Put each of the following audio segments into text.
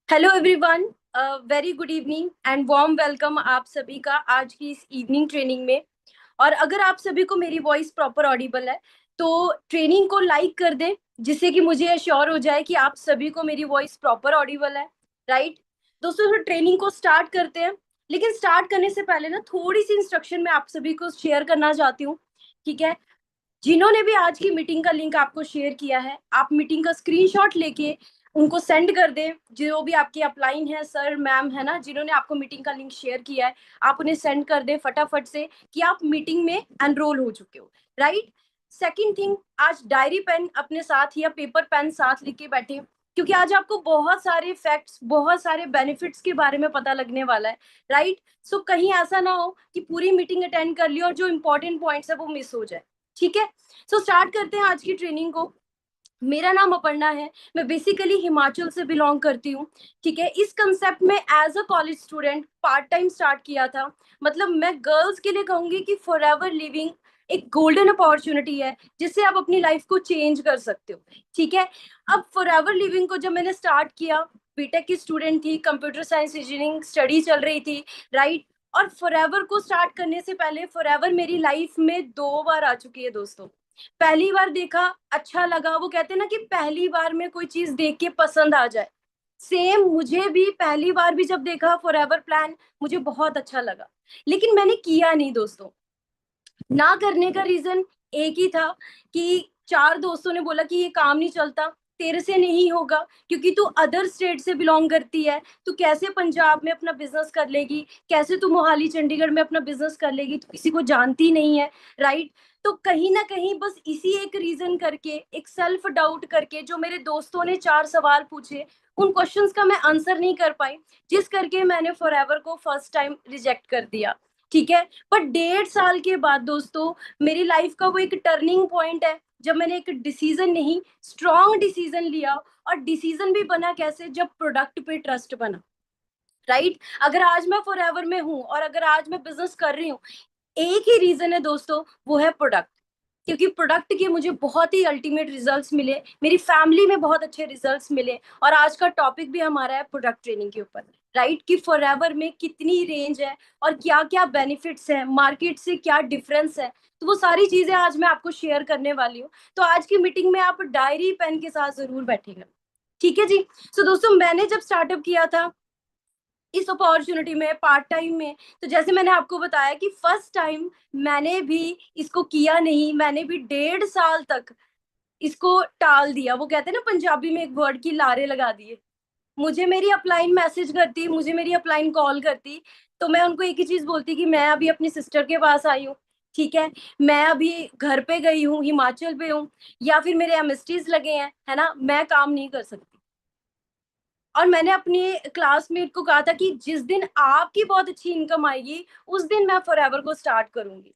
Hello everyone, very good evening and warm welcome आप सभी का आज की इस इवनिंग ट्रेनिंग में। और अगर आप सभी को मेरी वॉइस प्रॉपर ऑडिबल है तो ट्रेनिंग को लाइक कर दें, जिससे कि मुझे एश्योर हो जाए कि आप सभी को मेरी वॉइस प्रॉपर ऑडिबल है। राइट दोस्तों, तो ट्रेनिंग को स्टार्ट करते हैं। लेकिन स्टार्ट करने से पहले ना थोड़ी सी इंस्ट्रक्शन मैं आप सभी को शेयर करना चाहती हूँ। ठीक है, जिन्होंने भी आज की मीटिंग का लिंक आपको शेयर किया है, आप मीटिंग का स्क्रीनशॉट लेके उनको सेंड कर दें। जो भी आपके अपलाइन है, सर मैम है ना, जिन्होंने आपको मीटिंग का लिंक शेयर किया है, आप उन्हें सेंड कर दें फटाफट से कि आप मीटिंग में एनरोल हो चुके हो। राइट, सेकंड थिंग, आज डायरी पेन अपने साथ या पेपर पेन साथ लेके बैठे, क्योंकि आज आपको बहुत सारे फैक्ट्स, बहुत सारे बेनिफिट्स के बारे में पता लगने वाला है। राइट, सो कहीं ऐसा ना हो कि पूरी मीटिंग अटेंड कर ली और जो इंपॉर्टेंट पॉइंट्स है वो मिस हो जाए। ठीक है, सो स्टार्ट करते हैं आज की ट्रेनिंग को। मेरा नाम अपर्णा है, मैं बेसिकली हिमाचल से बिलोंग करती हूँ। ठीक है, इस कंसेप्ट में as a college student part time start किया था। मतलब मैं गर्ल्स के लिए कहूंगी कि फॉर एवर लिविंग एक गोल्डन अपॉर्चुनिटी है, जिससे आप अपनी लाइफ को चेंज कर सकते हो। ठीक है, अब फॉर एवर लिविंग को जब मैंने स्टार्ट किया, बीटेक की स्टूडेंट थी, कंप्यूटर साइंस इंजीनियरिंग स्टडी चल रही थी। राइट, और फॉरएवर को स्टार्ट करने से पहले फॉरएवर मेरी लाइफ में 2 बार आ चुकी है दोस्तों। पहली बार देखा, अच्छा लगा, वो कहते हैं ना कि पहली बार में कोई चीज देख के पसंद आ जाए। सेम मुझे भी पहली बार भी जब देखा फॉरएवर प्लान, मुझे बहुत अच्छा लगा। लेकिन मैंने किया नहीं दोस्तों। ना करने का रीजन एक ही था कि 4 दोस्तों ने बोला कि ये काम नहीं चलता, तेरे से नहीं होगा, क्योंकि तू अदर स्टेट से बिलोंग करती है, तू कैसे पंजाब में अपना बिजनेस कर लेगी, कैसे तू मोहाली चंडीगढ़ में अपना बिजनेस कर लेगी, तू किसी को जानती नहीं है। राइट, तो कहीं ना कहीं बस इसी एक रीजन करके, एक सेल्फ डाउट करके, जो मेरे दोस्तों ने 4 सवाल पूछे, उन क्वेश्चंस का मैं आंसर नहीं कर पाई, जिस करके मैंने फॉरएवर को फर्स्ट टाइम रिजेक्ट कर दिया। ठीक है, पर 1.5 साल के बाद दोस्तों, मेरी लाइफ का वो एक टर्निंग पॉइंट है, जब मैंने एक डिसीजन नहीं, स्ट्रॉन्ग डिसीजन लिया। और डिसीजन भी बना कैसे, जब प्रोडक्ट पे ट्रस्ट बना। राइट, अगर आज मैं फॉरएवर में हूँ और अगर आज मैं बिजनेस कर रही हूँ, एक ही रीजन है दोस्तों, वो है प्रोडक्ट। क्योंकि प्रोडक्ट के मुझे बहुत ही अल्टीमेट रिजल्ट्स मिले, मेरी फैमिली में बहुत अच्छे रिजल्ट्स मिले। और आज का टॉपिक भी हमारा है प्रोडक्ट ट्रेनिंग के ऊपर। राइट, कि फॉरएवर में कितनी रेंज है और क्या क्या बेनिफिट्स है, मार्केट से क्या डिफरेंस है, तो वो सारी चीजें आज मैं आपको शेयर करने वाली हूँ। तो आज की मीटिंग में आप डायरी पेन के साथ जरूर बैठेगा। ठीक है जी। सो दोस्तों, मैंने जब स्टार्टअप किया था इस अपॉर्चुनिटी में, पार्ट टाइम में, तो जैसे मैंने आपको बताया कि फर्स्ट टाइम मैंने भी इसको किया नहीं, मैंने भी 1.5 साल तक इसको टाल दिया। वो कहते हैं ना पंजाबी में एक वर्ड की लारे लगा दिए। मुझे मेरी अपलाइन मैसेज करती, मुझे मेरी अपलाइन कॉल करती, तो मैं उनको एक ही चीज बोलती कि मैं अभी अपनी सिस्टर के पास आई हूँ। ठीक है, मैं अभी घर पे गई हूँ, हिमाचल पे हूँ, या फिर मेरे एमएसटीज लगे हैं, है ना, मैं काम नहीं कर सकती। और मैंने अपने क्लासमेट को कहा था कि जिस दिन आपकी बहुत अच्छी इनकम आएगी, उस दिन मैं फॉरएवर को स्टार्ट करूंगी।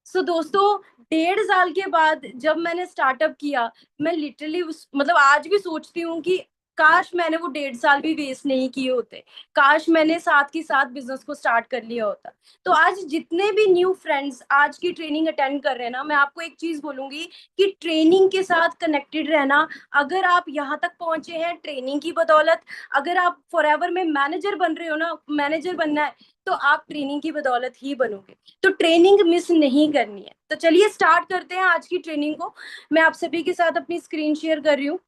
सो दोस्तों, 1.5 साल के बाद जब मैंने स्टार्टअप किया, मैं लिटरली मतलब आज भी सोचती हूँ कि काश मैंने वो 1.5 साल भी वेस्ट नहीं किए होते, काश मैंने साथ के साथ बिजनेस को स्टार्ट कर लिया होता। तो आज जितने भी न्यू फ्रेंड्स आज की ट्रेनिंग अटेंड कर रहे हैं ना, मैं आपको एक चीज बोलूंगी कि ट्रेनिंग के साथ कनेक्टेड रहना। अगर आप यहाँ तक पहुंचे हैं ट्रेनिंग की बदौलत, अगर आप फॉरएवर में मैनेजर बन रहे हो ना, मैनेजर बनना है, तो आप ट्रेनिंग की बदौलत ही बनोगे। तो ट्रेनिंग मिस नहीं करनी है। तो चलिए स्टार्ट करते हैं आज की ट्रेनिंग को। मैं आप सभी के साथ अपनी स्क्रीन शेयर कर रही हूँ।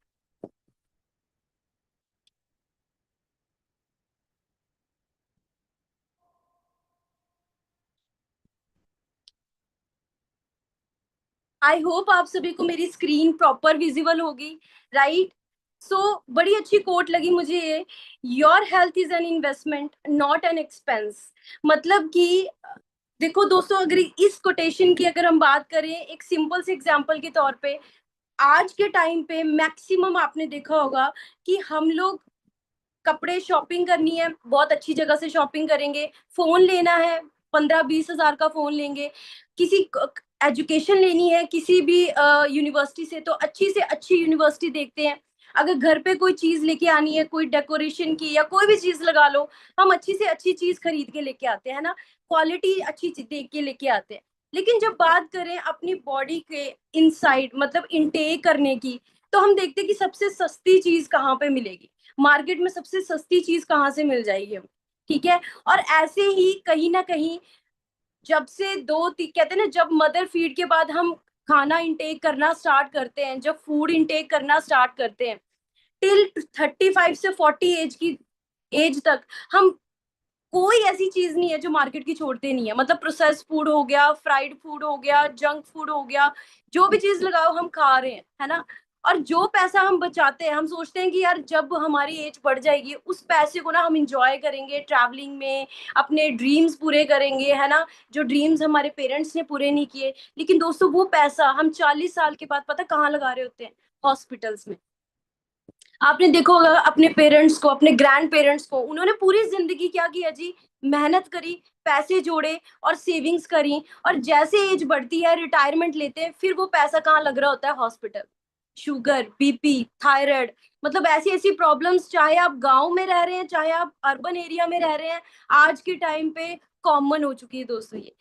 आई होप आप सभी को मेरी स्क्रीन प्रॉपर विजिबल होगी। राइट, सो बड़ी अच्छी कोट लगी मुझे ये, your health is an investment not an expense. मतलब कि देखो दोस्तों, अगर इस कोटेशन की अगर हम बात करें एक सिंपल से एग्जांपल के तौर पे, आज के टाइम पे मैक्सिमम आपने देखा होगा कि हम लोग कपड़े शॉपिंग करनी है, बहुत अच्छी जगह से शॉपिंग करेंगे, फोन लेना है, 15-20 हजार का फोन लेंगे, किसी एजुकेशन लेनी है किसी भी यूनिवर्सिटी से, तो अच्छी से अच्छी यूनिवर्सिटी देखते हैं। अगर घर पे कोई चीज लेके आनी है, कोई डेकोरेशन की या कोई भी चीज लगा लो, हम अच्छी से अच्छी चीज खरीद के लेके आते हैं ना, क्वालिटी अच्छी देख के लेके आते हैं। लेकिन जब बात करें अपनी बॉडी के इनसाइड, मतलब इनटेक करने की, तो हम देखते हैं कि सबसे सस्ती चीज कहाँ पे मिलेगी। मार्केट में सबसे सस्ती चीज कहाँ से मिल जाएगी हमें, ठीक है। और ऐसे ही कहीं ना कहीं जब से कहते हैं ना, जब मदर फीड के बाद हम खाना इंटेक करना स्टार्ट करते हैं, जब फूड इंटेक करना स्टार्ट करते हैं, टिल 35 से 40 एज तक हम कोई ऐसी चीज नहीं है जो मार्केट की छोड़ते नहीं है। मतलब प्रोसेस फूड हो गया, फ्राइड फूड हो गया, जंक फूड हो गया, जो भी चीज लगाओ हम खा रहे हैं, है ना। और जो पैसा हम बचाते हैं, हम सोचते हैं कि यार जब हमारी एज बढ़ जाएगी उस पैसे को ना हम इंजॉय करेंगे ट्रैवलिंग में, अपने ड्रीम्स पूरे करेंगे, है ना, जो ड्रीम्स हमारे पेरेंट्स ने पूरे नहीं किए। लेकिन दोस्तों वो पैसा हम 40 साल के बाद पता कहाँ लगा रहे होते हैं? हॉस्पिटल्स में। आपने देखा होगा अपने पेरेंट्स को, अपने ग्रैंड पेरेंट्स को, उन्होंने पूरी जिंदगी क्या किया जी? मेहनत करी, पैसे जोड़े और सेविंग्स करी, और जैसे एज बढ़ती है रिटायरमेंट लेते हैं, फिर वो पैसा कहाँ लग रहा होता है? हॉस्पिटल। शुगर, बीपी, थायराइड, मतलब ऐसी ऐसी प्रॉब्लम्स, चाहे आप गांव में रह रहे हैं चाहे आप अर्बन एरिया में रह रहे हैं, आज के टाइम पे कॉमन हो चुकी है दोस्तों ये।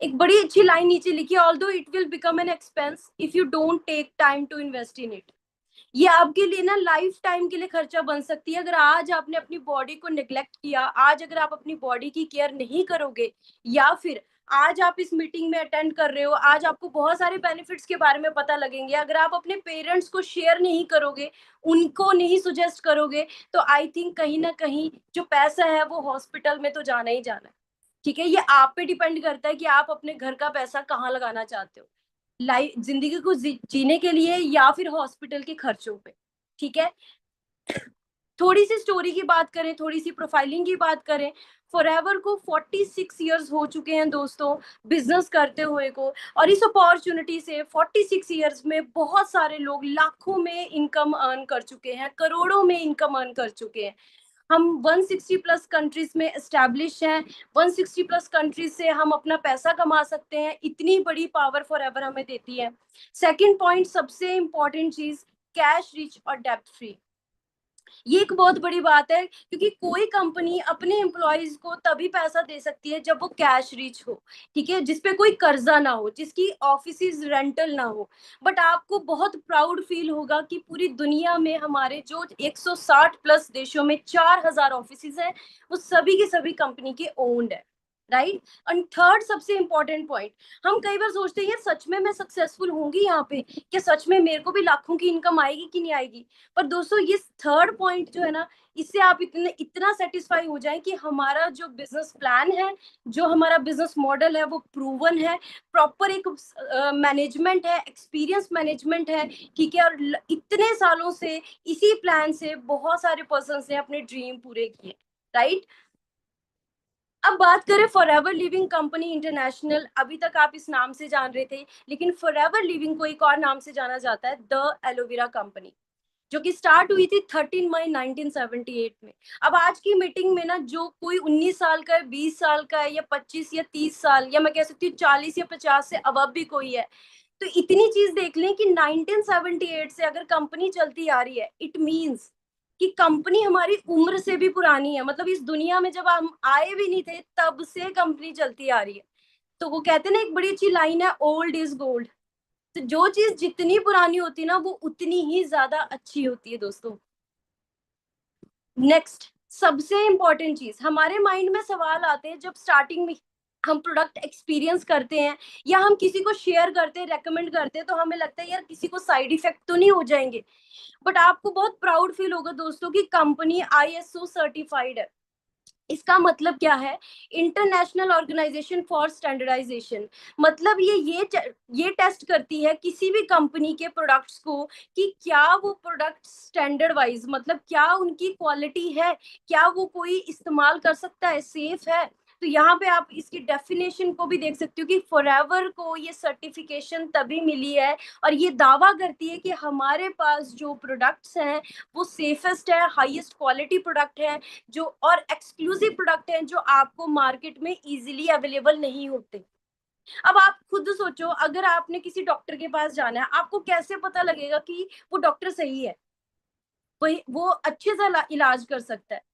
एक बड़ी अच्छी लाइन नीचे लिखी है, although it will become an expense if you don't take time to invest in it. ये आपके लिए ना लाइफ टाइम के लिए खर्चा बन सकती है। अगर आज आपने अपनी बॉडी को निग्लेक्ट किया, आज अगर आप अपनी बॉडी की केयर नहीं करोगे, या फिर आज आप इस मीटिंग में अटेंड कर रहे हो, आज आपको बहुत सारे बेनिफिट्स के बारे में पता लगेंगे, अगर आप अपने पेरेंट्स को शेयर नहीं करोगे, उनको नहीं सुजेस्ट करोगे, तो आई थिंक कहीं ना कहीं जो पैसा है वो हॉस्पिटल में तो जाना ही जाना है। ठीक है, ये आप पे डिपेंड करता है कि आप अपने घर का पैसा कहाँ लगाना चाहते हो, लाइफ जिंदगी को जीने के लिए या फिर हॉस्पिटल के खर्चों पे। ठीक है, थोड़ी सी स्टोरी की बात करें, थोड़ी सी प्रोफाइलिंग की बात करें। फॉरएवर को 46 इयर्स हो चुके हैं दोस्तों बिजनेस करते हुए को, और इस अपॉर्चुनिटी से 46 इयर्स में बहुत सारे लोग लाखों में इनकम अर्न कर चुके हैं, करोड़ों में इनकम अर्न कर चुके हैं। हम 160 प्लस कंट्रीज में एस्टेब्लिश हैं, 160 प्लस कंट्रीज से हम अपना पैसा कमा सकते हैं, इतनी बड़ी पावर फॉरएवर हमें देती है। सेकंड पॉइंट, सबसे इंपॉर्टेंट चीज, कैश रिच और डेप्ट फ्री। ये एक बहुत बड़ी बात है, क्योंकि कोई कंपनी अपने एम्प्लॉयज को तभी पैसा दे सकती है जब वो कैश रिच हो, ठीक है, जिसपे कोई कर्जा ना हो, जिसकी ऑफिस रेंटल ना हो। बट आपको बहुत प्राउड फील होगा कि पूरी दुनिया में हमारे जो 160 प्लस देशों में 4000 ऑफिस हैं, वो सभी के सभी कंपनी के ओन्ड है, राइट। एंड थर्ड सबसे इंपॉर्टेंट पॉइंट, हम कई बार सोचते हैं यार सच में मैं सक्सेसफुल होंगी यहाँ पे, क्या सच में मेरे को भी लाखों की इनकम आएगी कि नहीं आएगी? पर दोस्तों ये थर्ड पॉइंट जो है ना, इससे आप इतना सेटिस्फाई हो जाए कि हमारा जो बिजनेस प्लान है, जो हमारा बिजनेस मॉडल है वो प्रूवन है, प्रॉपर एक मैनेजमेंट है, एक्सपीरियंस मैनेजमेंट है, ठीक है। और इतने सालों से इसी प्लान से बहुत सारे पर्सन ने अपने ड्रीम पूरे किए, राइट। अब बात करें फॉरएवर लिविंग कंपनी इंटरनेशनल, अभी तक आप इस नाम से जान रहे थे, लेकिन फॉरएवर लिविंग को एक और नाम से जाना जाता है, द एलोवेरा कंपनी, जो कि स्टार्ट हुई थी 13 मई 1978 में। अब आज की मीटिंग में ना जो कोई 19 साल का है, 20 साल का है, या 25 या 30 साल, या मैं कह सकती हूँ 40 या 50 से अब भी कोई है, तो इतनी चीज देख लें कि 1978 से अगर कंपनी चलती आ रही है, इट मीन्स कि कंपनी हमारी उम्र से भी पुरानी है। मतलब इस दुनिया में जब हम आए भी नहीं थे तब से कंपनी चलती आ रही है। तो वो कहते हैं ना, एक बड़ी अच्छी लाइन है, ओल्ड इज गोल्ड। तो जो चीज जितनी पुरानी होती है ना वो उतनी ही ज्यादा अच्छी होती है दोस्तों। नेक्स्ट, सबसे इंपॉर्टेंट चीज, हमारे माइंड में सवाल आते हैं जब स्टार्टिंग में हम प्रोडक्ट एक्सपीरियंस करते हैं या हम किसी को शेयर करते हैं, रेकमेंड करते हैं, तो हमें लगता है यार किसी को साइड इफेक्ट तो नहीं हो जाएंगे। बट आपको बहुत प्राउड फील होगा दोस्तों कि कंपनी आईएसओ सर्टिफाइड है। इसका मतलब क्या है? International organisation for standardisation. मतलब ये टेस्ट करती है किसी भी कंपनी के प्रोडक्ट्स को कि क्या वो प्रोडक्ट स्टैंडर्ड वाइज, मतलब क्या उनकी क्वालिटी है, क्या वो कोई इस्तेमाल कर सकता है, सेफ है। तो यहाँ पे आप इसकी डेफिनेशन को भी देख सकते हो कि फॉरएवर को ये सर्टिफिकेशन तभी मिली है, और ये दावा करती है कि हमारे पास जो प्रोडक्ट्स हैं वो सेफेस्ट है, हाईएस्ट क्वालिटी प्रोडक्ट है, जो और एक्सक्लूसिव प्रोडक्ट हैं जो आपको मार्केट में इजीली अवेलेबल नहीं होते। अब आप खुद सोचो, अगर आपने किसी डॉक्टर के पास जाना है, आपको कैसे पता लगेगा कि वो डॉक्टर सही है, वो अच्छे से इलाज कर सकता है?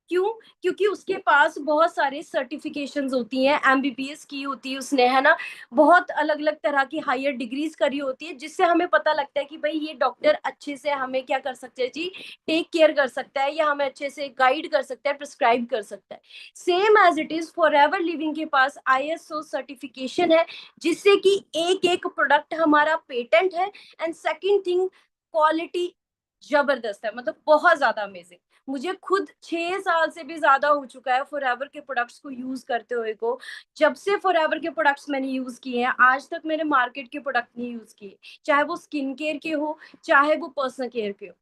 क्यों? क्योंकि उसके पास बहुत सारे सर्टिफिकेशंस होती हैं, एमबीबीएस की होती है उसने, है ना, बहुत अलग अलग तरह की हायर डिग्रीज करी होती है, जिससे हमें पता लगता है कि भाई ये डॉक्टर अच्छे से हमें क्या कर सकते हैं जी, टेक केयर कर सकता है, या हमें अच्छे से गाइड कर सकता है, प्रिस्क्राइब कर सकता है। Same as it is Forever Living के पास आईएसओ सर्टिफिकेशन है, जिससे कि एक एक प्रोडक्ट हमारा पेटेंट है। एंड सेकेंड थिंग, क्वालिटी जबरदस्त है, मतलब बहुत ज्यादा अमेजिंग। मुझे खुद 6 साल से भी ज्यादा हो चुका है फॉरएवर के प्रोडक्ट्स को यूज करते हुए को। जब से फॉरएवर के प्रोडक्ट्स मैंने यूज किए हैं, आज तक मैंने मार्केट के प्रोडक्ट नहीं यूज किए, चाहे वो स्किन केयर के हो, चाहे वो पर्सनल केयर के हो।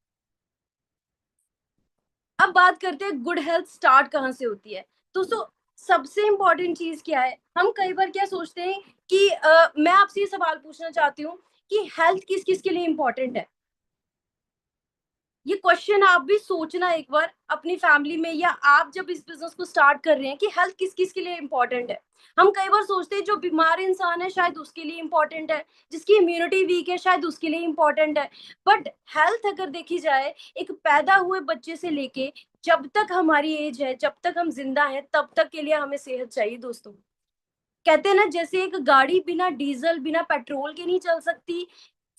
अब बात करते हैं गुड हेल्थ स्टार्ट कहाँ से होती है। दोस्तों, सबसे इम्पोर्टेंट चीज क्या है, हम कई बार क्या सोचते हैं कि मैं आपसे ये सवाल पूछना चाहती हूँ कि हेल्थ किस किस के लिए इम्पोर्टेंट है। ये क्वेश्चन आप भी सोचना एक बार अपनी फैमिली में, या आप जब इस बिजनेस को स्टार्ट कर रहे हैं, कि हेल्थ किस किस के लिए इंपॉर्टेंट है। हम कई बार सोचते हैं जो बीमार इंसान है शायद उसके लिए इंपॉर्टेंट है, जिसकी इम्यूनिटी वीक है शायद उसके लिए इंपॉर्टेंट है। बट हेल्थ अगर देखी जाए, एक पैदा हुए बच्चे से लेके जब तक हमारी एज है, जब तक हम जिंदा हैं, तब तक के लिए हमें सेहत चाहिए दोस्तों। कहते हैं ना, जैसे एक गाड़ी बिना डीजल बिना पेट्रोल के नहीं चल सकती,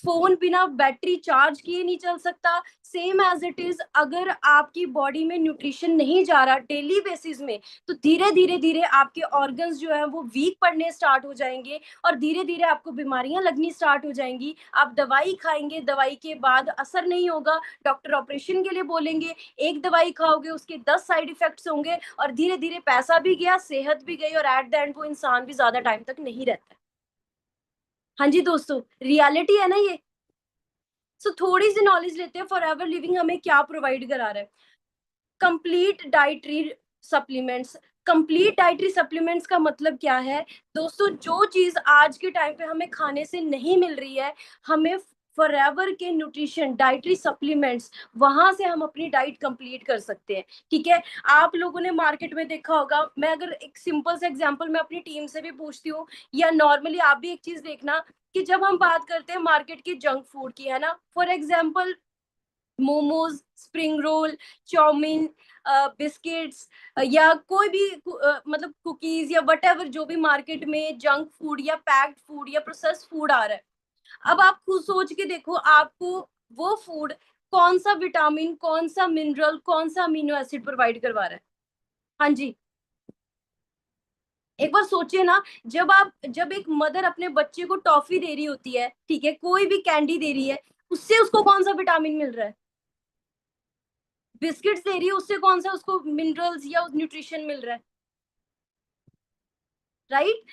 फोन बिना बैटरी चार्ज किए नहीं चल सकता, सेम एज इट इज अगर आपकी बॉडी में न्यूट्रिशन नहीं जा रहा डेली बेसिस में, तो धीरे धीरे धीरे आपके ऑर्गन्स जो है वो वीक पड़ने स्टार्ट हो जाएंगे, और धीरे धीरे आपको बीमारियां लगनी स्टार्ट हो जाएंगी। आप दवाई खाएंगे, दवाई के बाद असर नहीं होगा, डॉक्टर ऑपरेशन के लिए बोलेंगे, एक दवाई खाओगे उसके 10 साइड इफेक्ट्स होंगे, और धीरे धीरे पैसा भी गया, सेहत भी गई, और एट द एंड वो इंसान भी ज्यादा टाइम तक नहीं रहता। हाँ जी दोस्तों, रियलिटी है ना ये। सो थोड़ी सी नॉलेज लेते हैं, फॉर एवर लिविंग हमें क्या प्रोवाइड करा रहा है। Complete dietary supplements. Complete dietary supplements का मतलब क्या है दोस्तों, जो चीज आज के टाइम पे हमें खाने से नहीं मिल रही है, हमें फॉरएवर के न्यूट्रिशन डाइटरी सप्लीमेंट्स, वहां से हम अपनी डाइट कंप्लीट कर सकते हैं। ठीक है, आप लोगों ने मार्केट में देखा होगा, मैं अगर एक सिंपल सा एग्जांपल मैं अपनी टीम से भी पूछती हूँ, या नॉर्मली आप भी एक चीज देखना, कि जब हम बात करते हैं मार्केट की जंक फूड की, है ना, for example momos, spring roll, chow mein, biscuits, या कोई भी मतलब कुकीज या वट एवर, जो भी मार्केट में जंक फूड या पैक्ड फूड या प्रोसेस फूड आ रहा है, अब आप खुद सोच के देखो, आपको वो फूड कौन सा विटामिन, कौन सा मिनरल, कौन सा अमीनो एसिड प्रोवाइड करवा रहा है। हाँ जी, एक बार सोचिए ना, जब एक मदर अपने बच्चे को टॉफी दे रही होती है, ठीक है, कोई भी कैंडी दे रही है, उससे उसको कौन सा विटामिन मिल रहा है। बिस्किट्स दे रही है, उससे कौन सा उसको मिनरल्स या न्यूट्रिशन मिल रहा है, राइट।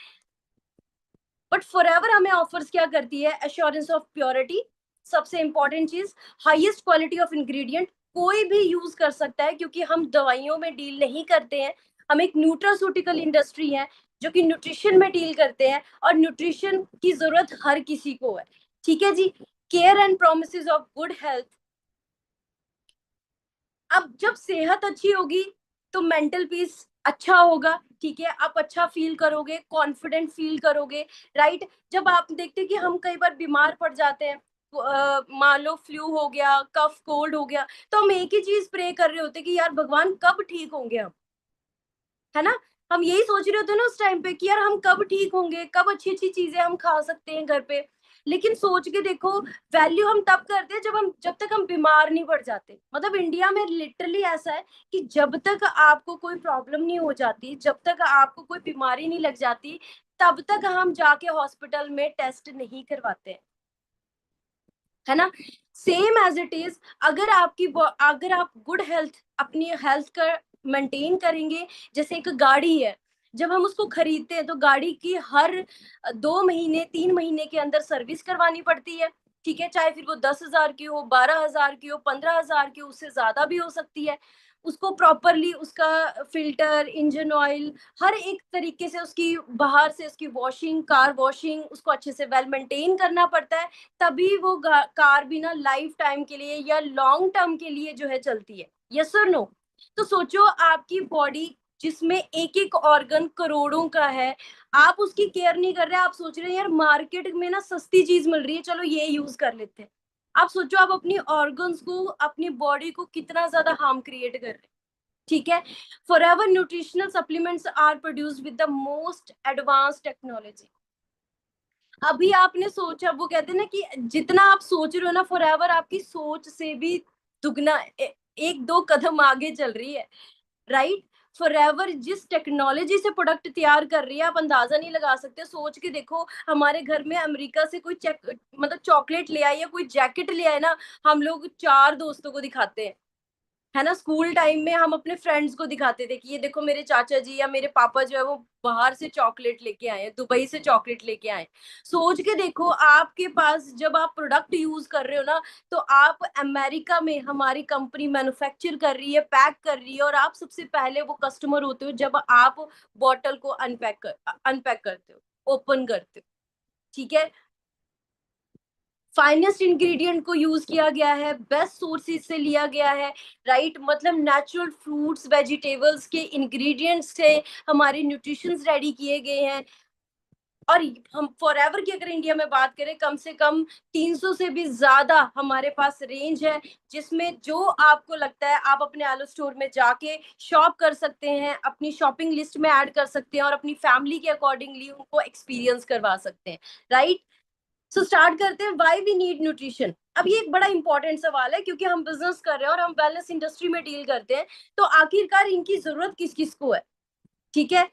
बट फॉरएवर हमें ऑफर्स क्या करती है, एश्योरेंस ऑफ प्योरिटी, सबसे इंपॉर्टेंट चीज, हाईएस्ट क्वालिटी ऑफ इंग्रेडिएंट, कोई भी यूज कर सकता है, क्योंकि हम दवाइयों में डील नहीं करते हैं, हम एक न्यूट्रास्यूटिकल इंडस्ट्री है जो कि न्यूट्रिशन में डील करते हैं, और न्यूट्रिशन की जरूरत हर किसी को है। ठीक है जी, care and promise of good health. अब जब सेहत अच्छी होगी तो मेंटल पीस अच्छा होगा, ठीक है, आप अच्छा फील करोगे, कॉन्फिडेंट फील करोगे, राइट। जब आप देखते हैं कि हम कई बार बीमार पड़ जाते हैं, मान लो फ्लू हो गया, कफ कोल्ड हो गया, तो हम एक ही चीज प्रे कर रहे होते कि यार भगवान कब ठीक होंगे हम, है ना। हम यही सोच रहे होते हैं ना उस टाइम पे, कि यार हम कब ठीक होंगे, कब अच्छी अच्छी चीजें हम खा सकते हैं घर पे। लेकिन सोच के देखो, वैल्यू हम तब करते हैं जब तक हम बीमार नहीं पड़ जाते। मतलब इंडिया में लिटरली ऐसा है कि जब तक आपको कोई प्रॉब्लम नहीं हो जाती, जब तक आपको कोई बीमारी नहीं लग जाती, तब तक हम जाके हॉस्पिटल में टेस्ट नहीं करवाते, है ना। सेम एज इट इज, अगर आप गुड हेल्थ, अपनी हेल्थ का मेंटेन करेंगे, जैसे एक गाड़ी है, जब हम उसको खरीदते हैं तो गाड़ी की हर 2 महीने 3 महीने के अंदर सर्विस करवानी पड़ती है, ठीक है, चाहे फिर वो 10,000 की हो, 12,000 की हो, 15,000 की हो, उससे ज्यादा भी हो सकती है। उसको प्रॉपरली उसका फिल्टर, इंजन ऑयल, हर एक तरीके से उसकी बाहर से उसकी वॉशिंग, कार वॉशिंग, उसको अच्छे से वेल मेंटेन करना पड़ता है, तभी वो कार भी ना लाइफ टाइम के लिए या लॉन्ग टर्म के लिए जो है चलती है। यस और नो। तो सोचो, आपकी बॉडी जिसमें एक एक ऑर्गन करोड़ों का है, आप उसकी केयर नहीं कर रहे, आप सोच रहे हैं यार मार्केट में ना सस्ती चीज मिल रही है, चलो ये यूज कर लेते हैं। आप सोचो, आप अपनी ऑर्गन्स को, अपनी बॉडी को कितना ज्यादा हार्म क्रिएट कर रहे हैं। ठीक है। Forever nutritional supplements are produced with the most advance technology. अभी आपने सोचा, वो कहते हैं ना कि जितना आप सोच रहे हो ना, फॉरएवर आपकी सोच से भी दुगना एक दो कदम आगे चल रही है, राइट। फॉरएवर जिस टेक्नोलॉजी से प्रोडक्ट तैयार कर रही है, आप अंदाजा नहीं लगा सकते। सोच के देखो, हमारे घर में अमेरिका से कोई चेक मतलब चॉकलेट ले आए या कोई जैकेट ले आए ना, हम लोग चार दोस्तों को दिखाते हैं, है ना। स्कूल टाइम में हम अपने फ्रेंड्स को दिखाते थे कि ये देखो मेरे चाचा जी या मेरे पापा जो है वो बाहर से चॉकलेट लेके आए हैं, दुबई से चॉकलेट लेके आए। सोच के देखो, आपके पास जब आप प्रोडक्ट यूज कर रहे हो ना, तो आप अमेरिका में हमारी कंपनी मैन्युफैक्चर कर रही है, पैक कर रही है, और आप सबसे पहले वो कस्टमर होते हो जब आप बॉटल को अनपैक करते हो, ओपन करते हो, ठीक है। फाइनेस्ट इंग्रेडिएंट को यूज किया गया है, बेस्ट सोर्सेज से लिया गया है, राइट। मतलब नेचुरल फ्रूट्स वेजिटेबल्स के इंग्रेडिएंट्स से हमारे न्यूट्रिशंस रेडी किए गए हैं। और हम फॉरएवर की अगर इंडिया में बात करें, कम से कम 300 से भी ज्यादा हमारे पास रेंज है, जिसमें जो आपको लगता है आप अपने आलो स्टोर में जाके शॉप कर सकते हैं, अपनी शॉपिंग लिस्ट में ऐड कर सकते हैं, और अपनी फैमिली के अकॉर्डिंगली उनको एक्सपीरियंस करवा सकते हैं, राइट। सो स्टार्ट करते हैं, व्हाई वी नीड न्यूट्रिशन। अब ये एक बड़ा इंपॉर्टेंट सवाल है, क्योंकि हम बिजनेस कर रहे हैं और हम वेलनेस इंडस्ट्री में डील करते हैं, तो आखिरकार इनकी जरूरत किस किस को है, ठीक है।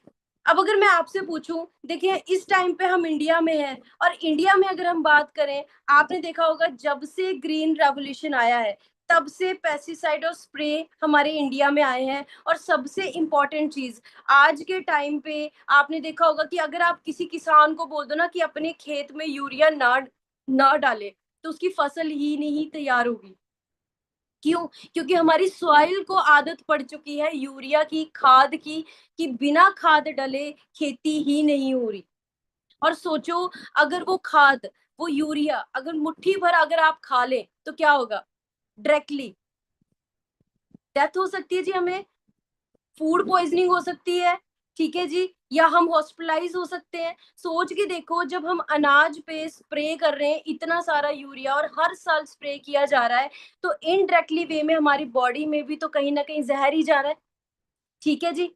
अब अगर मैं आपसे पूछूं, देखिए इस टाइम पे हम इंडिया में हैं, और इंडिया में अगर हम बात करें, आपने देखा होगा जब से ग्रीन रेवोल्यूशन आया है, तब से पेस्टिसाइड और स्प्रे हमारे इंडिया में आए हैं। और सबसे इम्पोर्टेंट चीज, आज के टाइम पे आपने देखा होगा कि अगर आप किसी किसान को बोल दो ना कि अपने खेत में यूरिया ना ना डाले, तो उसकी फसल ही नहीं तैयार होगी। क्यों? क्योंकि हमारी सॉइल को आदत पड़ चुकी है यूरिया की, खाद की, कि बिना खाद डले खेती ही नहीं हो रही। और सोचो, अगर वो खाद, वो यूरिया अगर मुट्ठी भर अगर आप खा लें, तो क्या होगा? डायरेक्टली डेथ हो सकती है जी, हमें फूड पॉइजनिंग हो सकती है, ठीक है जी, या हम हॉस्पिटलाइज हो सकते हैं। सोच के देखो, जब हम अनाज पे स्प्रे कर रहे हैं इतना सारा यूरिया, और हर साल स्प्रे किया जा रहा है, तो इनडायरेक्टली वे में हमारी बॉडी में भी तो कहीं ना कहीं जहर ही जा रहा है, ठीक है जी।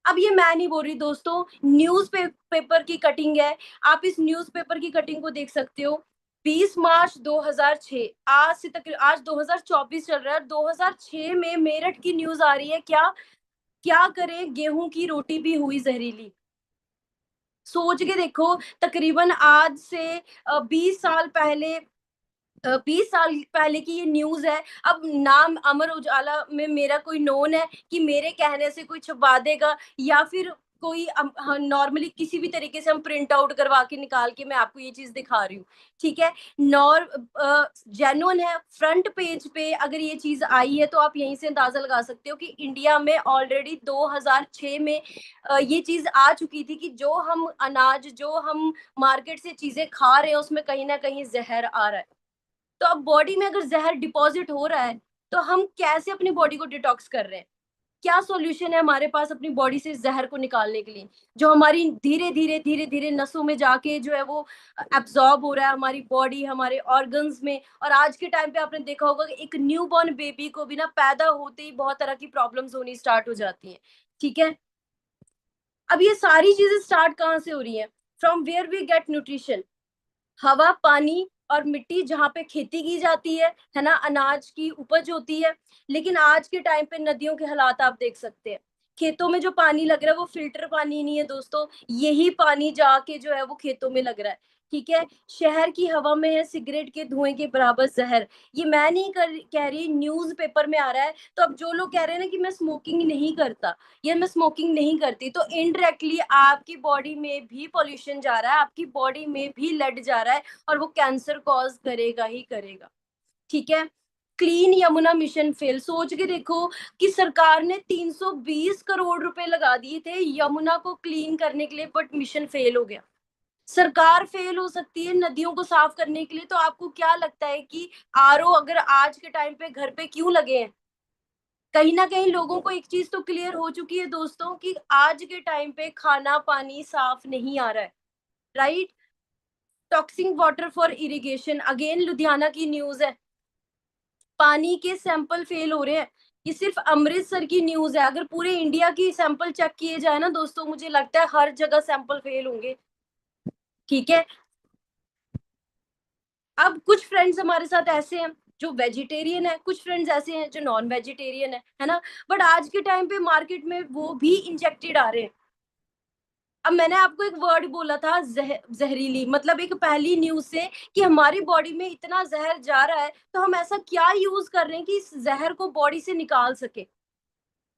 अब ये मैं नहीं बोल रही दोस्तों, न्यूज पेपर की कटिंग है। आप इस न्यूज़पेपर की कटिंग को देख सकते हो। 20 मार्च 2006, आज से तक, आज 2024 चल रहा है, 2006 में मेरठ की न्यूज आ रही है, क्या क्या करें, गेहूं की रोटी भी हुई जहरीली। सोच के देखो, तकरीबन आज से 20 साल पहले, 20 साल पहले की ये न्यूज है। अब नाम अमर उजाला में मेरा कोई नोन है कि मेरे कहने से कोई छपवा देगा, या फिर कोई नॉर्मली किसी भी तरीके से हम प्रिंट आउट करवा के निकाल के मैं आपको ये चीज दिखा रही हूँ, ठीक है। नॉर जेन्युइन है, फ्रंट पेज पे अगर ये चीज आई है, तो आप यहीं से अंदाजा लगा सकते हो कि इंडिया में ऑलरेडी 2006 में ये चीज आ चुकी थी, कि जो हम अनाज, जो हम मार्केट से चीजें खा रहे हैं, उसमें कहीं ना कहीं जहर आ रहा है। तो अब बॉडी में अगर जहर डिपॉजिट हो रहा है, तो हम कैसे अपनी बॉडी को डिटॉक्स कर रहे हैं? क्या सॉल्यूशन है हमारे पास अपनी बॉडी से इस जहर को निकालने के लिए, जो हमारी धीरे धीरे नसों में जाके जो है वो एब्जॉर्ब हो रहा है, हमारी बॉडी, हमारे ऑर्गन्स में। और आज के टाइम पे आपने देखा होगा कि एक न्यू बॉर्न बेबी को भी ना पैदा होते ही बहुत तरह की प्रॉब्लम्स होनी स्टार्ट हो जाती हैं, ठीक है। अब ये सारी चीजें स्टार्ट कहाँ से हो रही हैं? From where we get nutrition, हवा, पानी और मिट्टी, जहाँ पे खेती की जाती है ना, अनाज की उपज होती है। लेकिन आज के टाइम पे नदियों के हालात आप देख सकते हैं। खेतों में जो पानी लग रहा है वो फिल्टर पानी नहीं है दोस्तों, यही पानी जाके जो है वो खेतों में लग रहा है, ठीक है। शहर की हवा में है सिगरेट के धुएं के बराबर जहर। ये मैं नहीं कह रही, न्यूज पेपर में आ रहा है। तो अब जो लोग कह रहे हैं ना कि मैं स्मोकिंग नहीं करता या मैं स्मोकिंग नहीं करती, तो इनडायरेक्टली आपकी बॉडी में भी पॉल्यूशन जा रहा है, आपकी बॉडी में भी लेड जा रहा है, और वो कैंसर कॉज करेगा ही करेगा, ठीक है। Clean Yamuna mission fail. सोच के देखो कि सरकार ने 320 करोड़ रुपए लगा दिए थे यमुना को क्लीन करने के लिए, बट मिशन फेल हो गया। सरकार फेल हो सकती है नदियों को साफ करने के लिए, तो आपको क्या लगता है कि आरओ अगर आज के टाइम पे घर पे क्यों लगे हैं? कहीं ना कहीं लोगों को एक चीज तो क्लियर हो चुकी है दोस्तों, कि आज के टाइम पे खाना पानी साफ नहीं आ रहा है, right. Toxic water for irrigation, again Ludhiana की न्यूज है, पानी के सैंपल फेल हो रहे हैं। ये सिर्फ अमृतसर की न्यूज है, अगर पूरे इंडिया की सैंपल चेक किए जाए ना दोस्तों, मुझे लगता है हर जगह सैंपल फेल होंगे। ठीक है। अब कुछ फ्रेंड्स हमारे साथ ऐसे हैं जो वेजिटेरियन है, कुछ फ्रेंड्स ऐसे हैं जो नॉन वेजिटेरियन है ना। बट आज के टाइम पे मार्केट में वो भी इंजेक्टेड आ रहे हैं। अब मैंने आपको एक वर्ड बोला था जहरीली, मतलब एक पहली न्यूज से कि हमारी बॉडी में इतना जहर जा रहा है, तो हम ऐसा क्या यूज कर रहे हैं कि इस जहर को बॉडी से निकाल सके।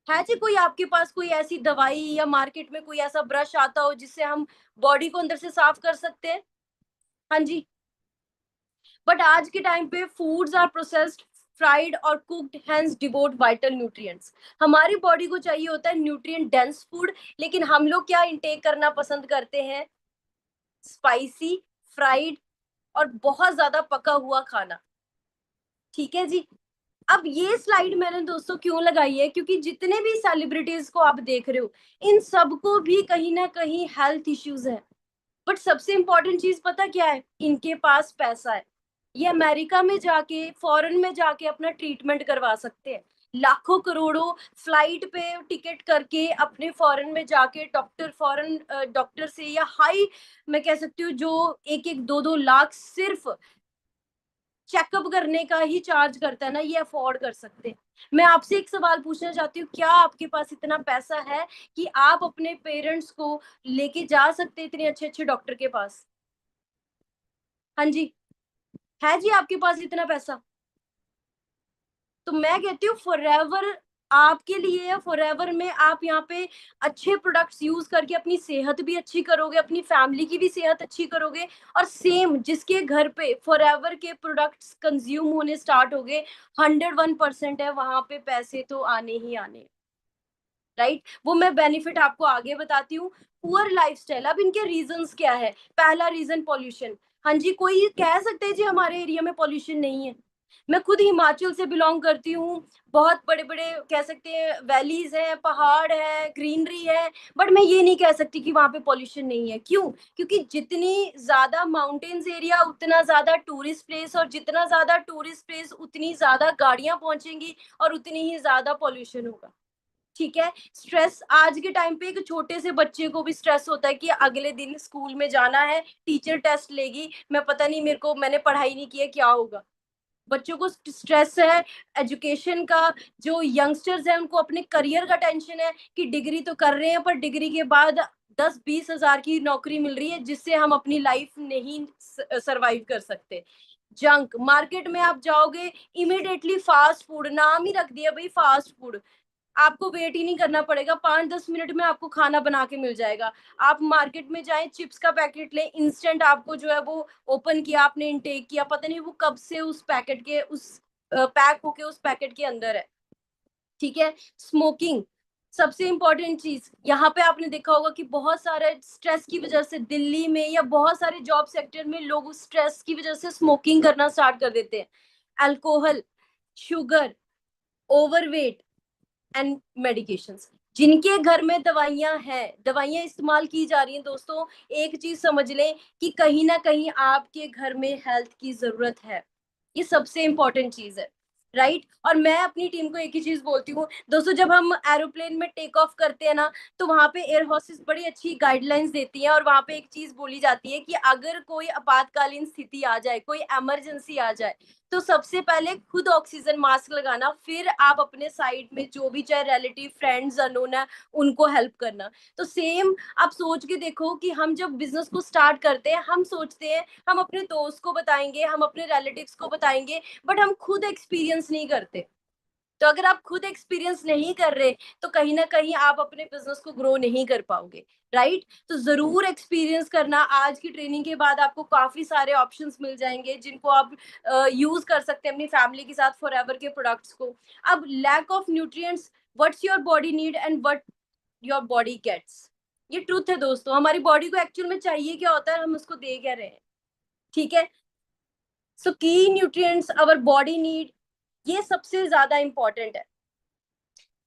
है जी कोई आपके पास कोई ऐसी दवाई या मार्केट में कोई ऐसा ब्रश आता हो जिससे हम बॉडी को अंदर से साफ कर सकते हैं? हाँ जी। बट आज के टाइम पे फूड्स आर प्रोसेस्ड, फ्राइड और cooked, hence devote vital nutrients. हमारी बॉडी को चाहिए होता है न्यूट्रिएंट डेंस फूड, लेकिन हम लोग क्या इंटेक करना पसंद करते हैं? स्पाइसी, फ्राइड और बहुत ज्यादा पका हुआ खाना। ठीक है जी। अब ये स्लाइड मैंने दोस्तों क्यों लगाई है, क्योंकि जितने भी सेलिब्रिटीज को आप देख रहे हो, इन सबको भी कहीं ना कहीं हेल्थ इश्यूज है। बट सबसे इंपॉर्टेंट चीज पता क्या है? इनके पास पैसा है। ये अमेरिका में जाके, फॉरेन में जाके अपना ट्रीटमेंट करवा सकते हैं। लाखों करोड़ों फ्लाइट पे टिकट करके अपने फॉरेन में जाके डॉक्टर, फॉरेन डॉक्टर से, या हाई, मैं कह सकती हूँ जो एक एक दो दो लाख सिर्फ चेकअप करने का ही चार्ज करता है ना, ये अफोर्ड कर सकते हैं। मैं आपसे एक सवाल पूछना चाहती हूँ, क्या आपके पास इतना पैसा है कि आप अपने पेरेंट्स को लेके जा सकते हैं इतने अच्छे अच्छे डॉक्टर के पास? हाँ जी। है जी आपके पास इतना पैसा? तो मैं कहती हूँ फॉरएवर आपके लिए है, फॉरएवर में आप यहाँ पे अच्छे प्रोडक्ट्स यूज करके अपनी सेहत भी अच्छी करोगे, अपनी फैमिली की भी सेहत अच्छी करोगे। और सेम जिसके घर पे फॉरएवर के प्रोडक्ट्स कंज्यूम होने स्टार्ट हो गए, 101% है वहां पे पैसे तो आने ही आने। राइट, वो मैं बेनिफिट आपको आगे बताती हूँ। पुअर लाइफस्टाइल, अब इनके रीजंस क्या है? पहला रीजन पॉल्यूशन। हाँ जी, कोई कह सकते हैं जी हमारे एरिया में पॉल्यूशन नहीं है? मैं खुद हिमाचल से बिलोंग करती हूँ। बहुत बड़े बड़े कह सकते हैं वैलीज हैं, पहाड़ है, ग्रीनरी है। बट मैं ये नहीं कह सकती कि वहां पे पॉल्यूशन नहीं है। क्यों? क्योंकि जितनी ज्यादा माउंटेन्स एरिया उतना ज्यादा टूरिस्ट प्लेस, और जितना ज्यादा टूरिस्ट प्लेस उतनी ज्यादा गाड़ियां पहुंचेंगी और उतनी ही ज्यादा पॉल्यूशन होगा। ठीक है। स्ट्रेस, आज के टाइम पे एक छोटे से बच्चे को भी स्ट्रेस होता है कि अगले दिन स्कूल में जाना है, टीचर टेस्ट लेगी, मैं पता नहीं, मेरे को, मैंने पढ़ाई नहीं की है, क्या होगा। बच्चों को स्ट्रेस है एजुकेशन का। जो यंगस्टर्स हैं उनको अपने करियर का टेंशन है कि डिग्री तो कर रहे हैं, पर डिग्री के बाद 10-20 हजार की नौकरी मिल रही है जिससे हम अपनी लाइफ नहीं सरवाइव कर सकते। जंक, मार्केट में आप जाओगे, इमिडिएटली फास्ट फूड, नाम ही रख दिया भाई फास्ट फूड। आपको वेट ही नहीं करना पड़ेगा, 5-10 मिनट में आपको खाना बना के मिल जाएगा। आप मार्केट में जाएं, चिप्स का पैकेट लें, इंस्टेंट आपको जो है वो ओपन किया, आपने इनटेक किया, पता नहीं वो कब से उस पैकेट के उस पैक होके उस पैकेट के अंदर है। ठीक है। स्मोकिंग, सबसे इंपॉर्टेंट चीज, यहाँ पे आपने देखा होगा कि बहुत सारे स्ट्रेस की वजह से दिल्ली में या बहुत सारे जॉब सेक्टर में लोग स्ट्रेस की वजह से स्मोकिंग करना स्टार्ट कर देते हैं। Alcohol, sugar, overweight and medications, जिनके घर में दवाइयां हैं, दवाइयां इस्तेमाल की जा रही हैं दोस्तों, एक चीज समझ लें कि कहीं ना कहीं आपके घर में हेल्थ की जरूरत है। ये सबसे इंपॉर्टेंट चीज है। राइट। और मैं अपनी टीम को एक ही चीज बोलती हूँ दोस्तों, जब हम एरोप्लेन में टेक ऑफ करते हैं ना, तो वहां पे एयर होस्टेस बड़ी अच्छी गाइडलाइंस देती है, और वहां पे एक चीज बोली जाती है कि अगर कोई आपातकालीन स्थिति आ जाए, कोई इमरजेंसी आ जाए, तो सबसे पहले खुद ऑक्सीजन मास्क लगाना, फिर आप अपने साइड में जो भी चाहे रिलेटिव, फ्रेंड्स, अनोन है, उनको हेल्प करना। तो सेम आप सोच के देखो कि हम जब बिजनेस को स्टार्ट करते हैं, हम सोचते हैं हम अपने दोस्त को बताएंगे, हम अपने रिलेटिव्स को बताएंगे, बट हम खुद एक्सपीरियंस नहीं करते। तो अगर आप खुद एक्सपीरियंस नहीं कर रहे, तो कहीं ना कहीं आप अपने बिजनेस को ग्रो नहीं कर पाओगे। राइट। तो जरूर एक्सपीरियंस करना। आज की ट्रेनिंग के बाद आपको काफी सारे ऑप्शंस मिल जाएंगे जिनको आप यूज कर सकते हैं अपनी फैमिली के साथ फॉरएवर के प्रोडक्ट्स को। अब lack of nutrients, what's your body need and what your body gets. ये ट्रूथ है दोस्तों, हमारी बॉडी को एक्चुअल में चाहिए क्या होता है, हम उसको दे क्या रहे हैं। ठीक है। सो की न्यूट्रिएंट्स आवर बॉडी नीड, ये सबसे ज्यादा इंपॉर्टेंट है।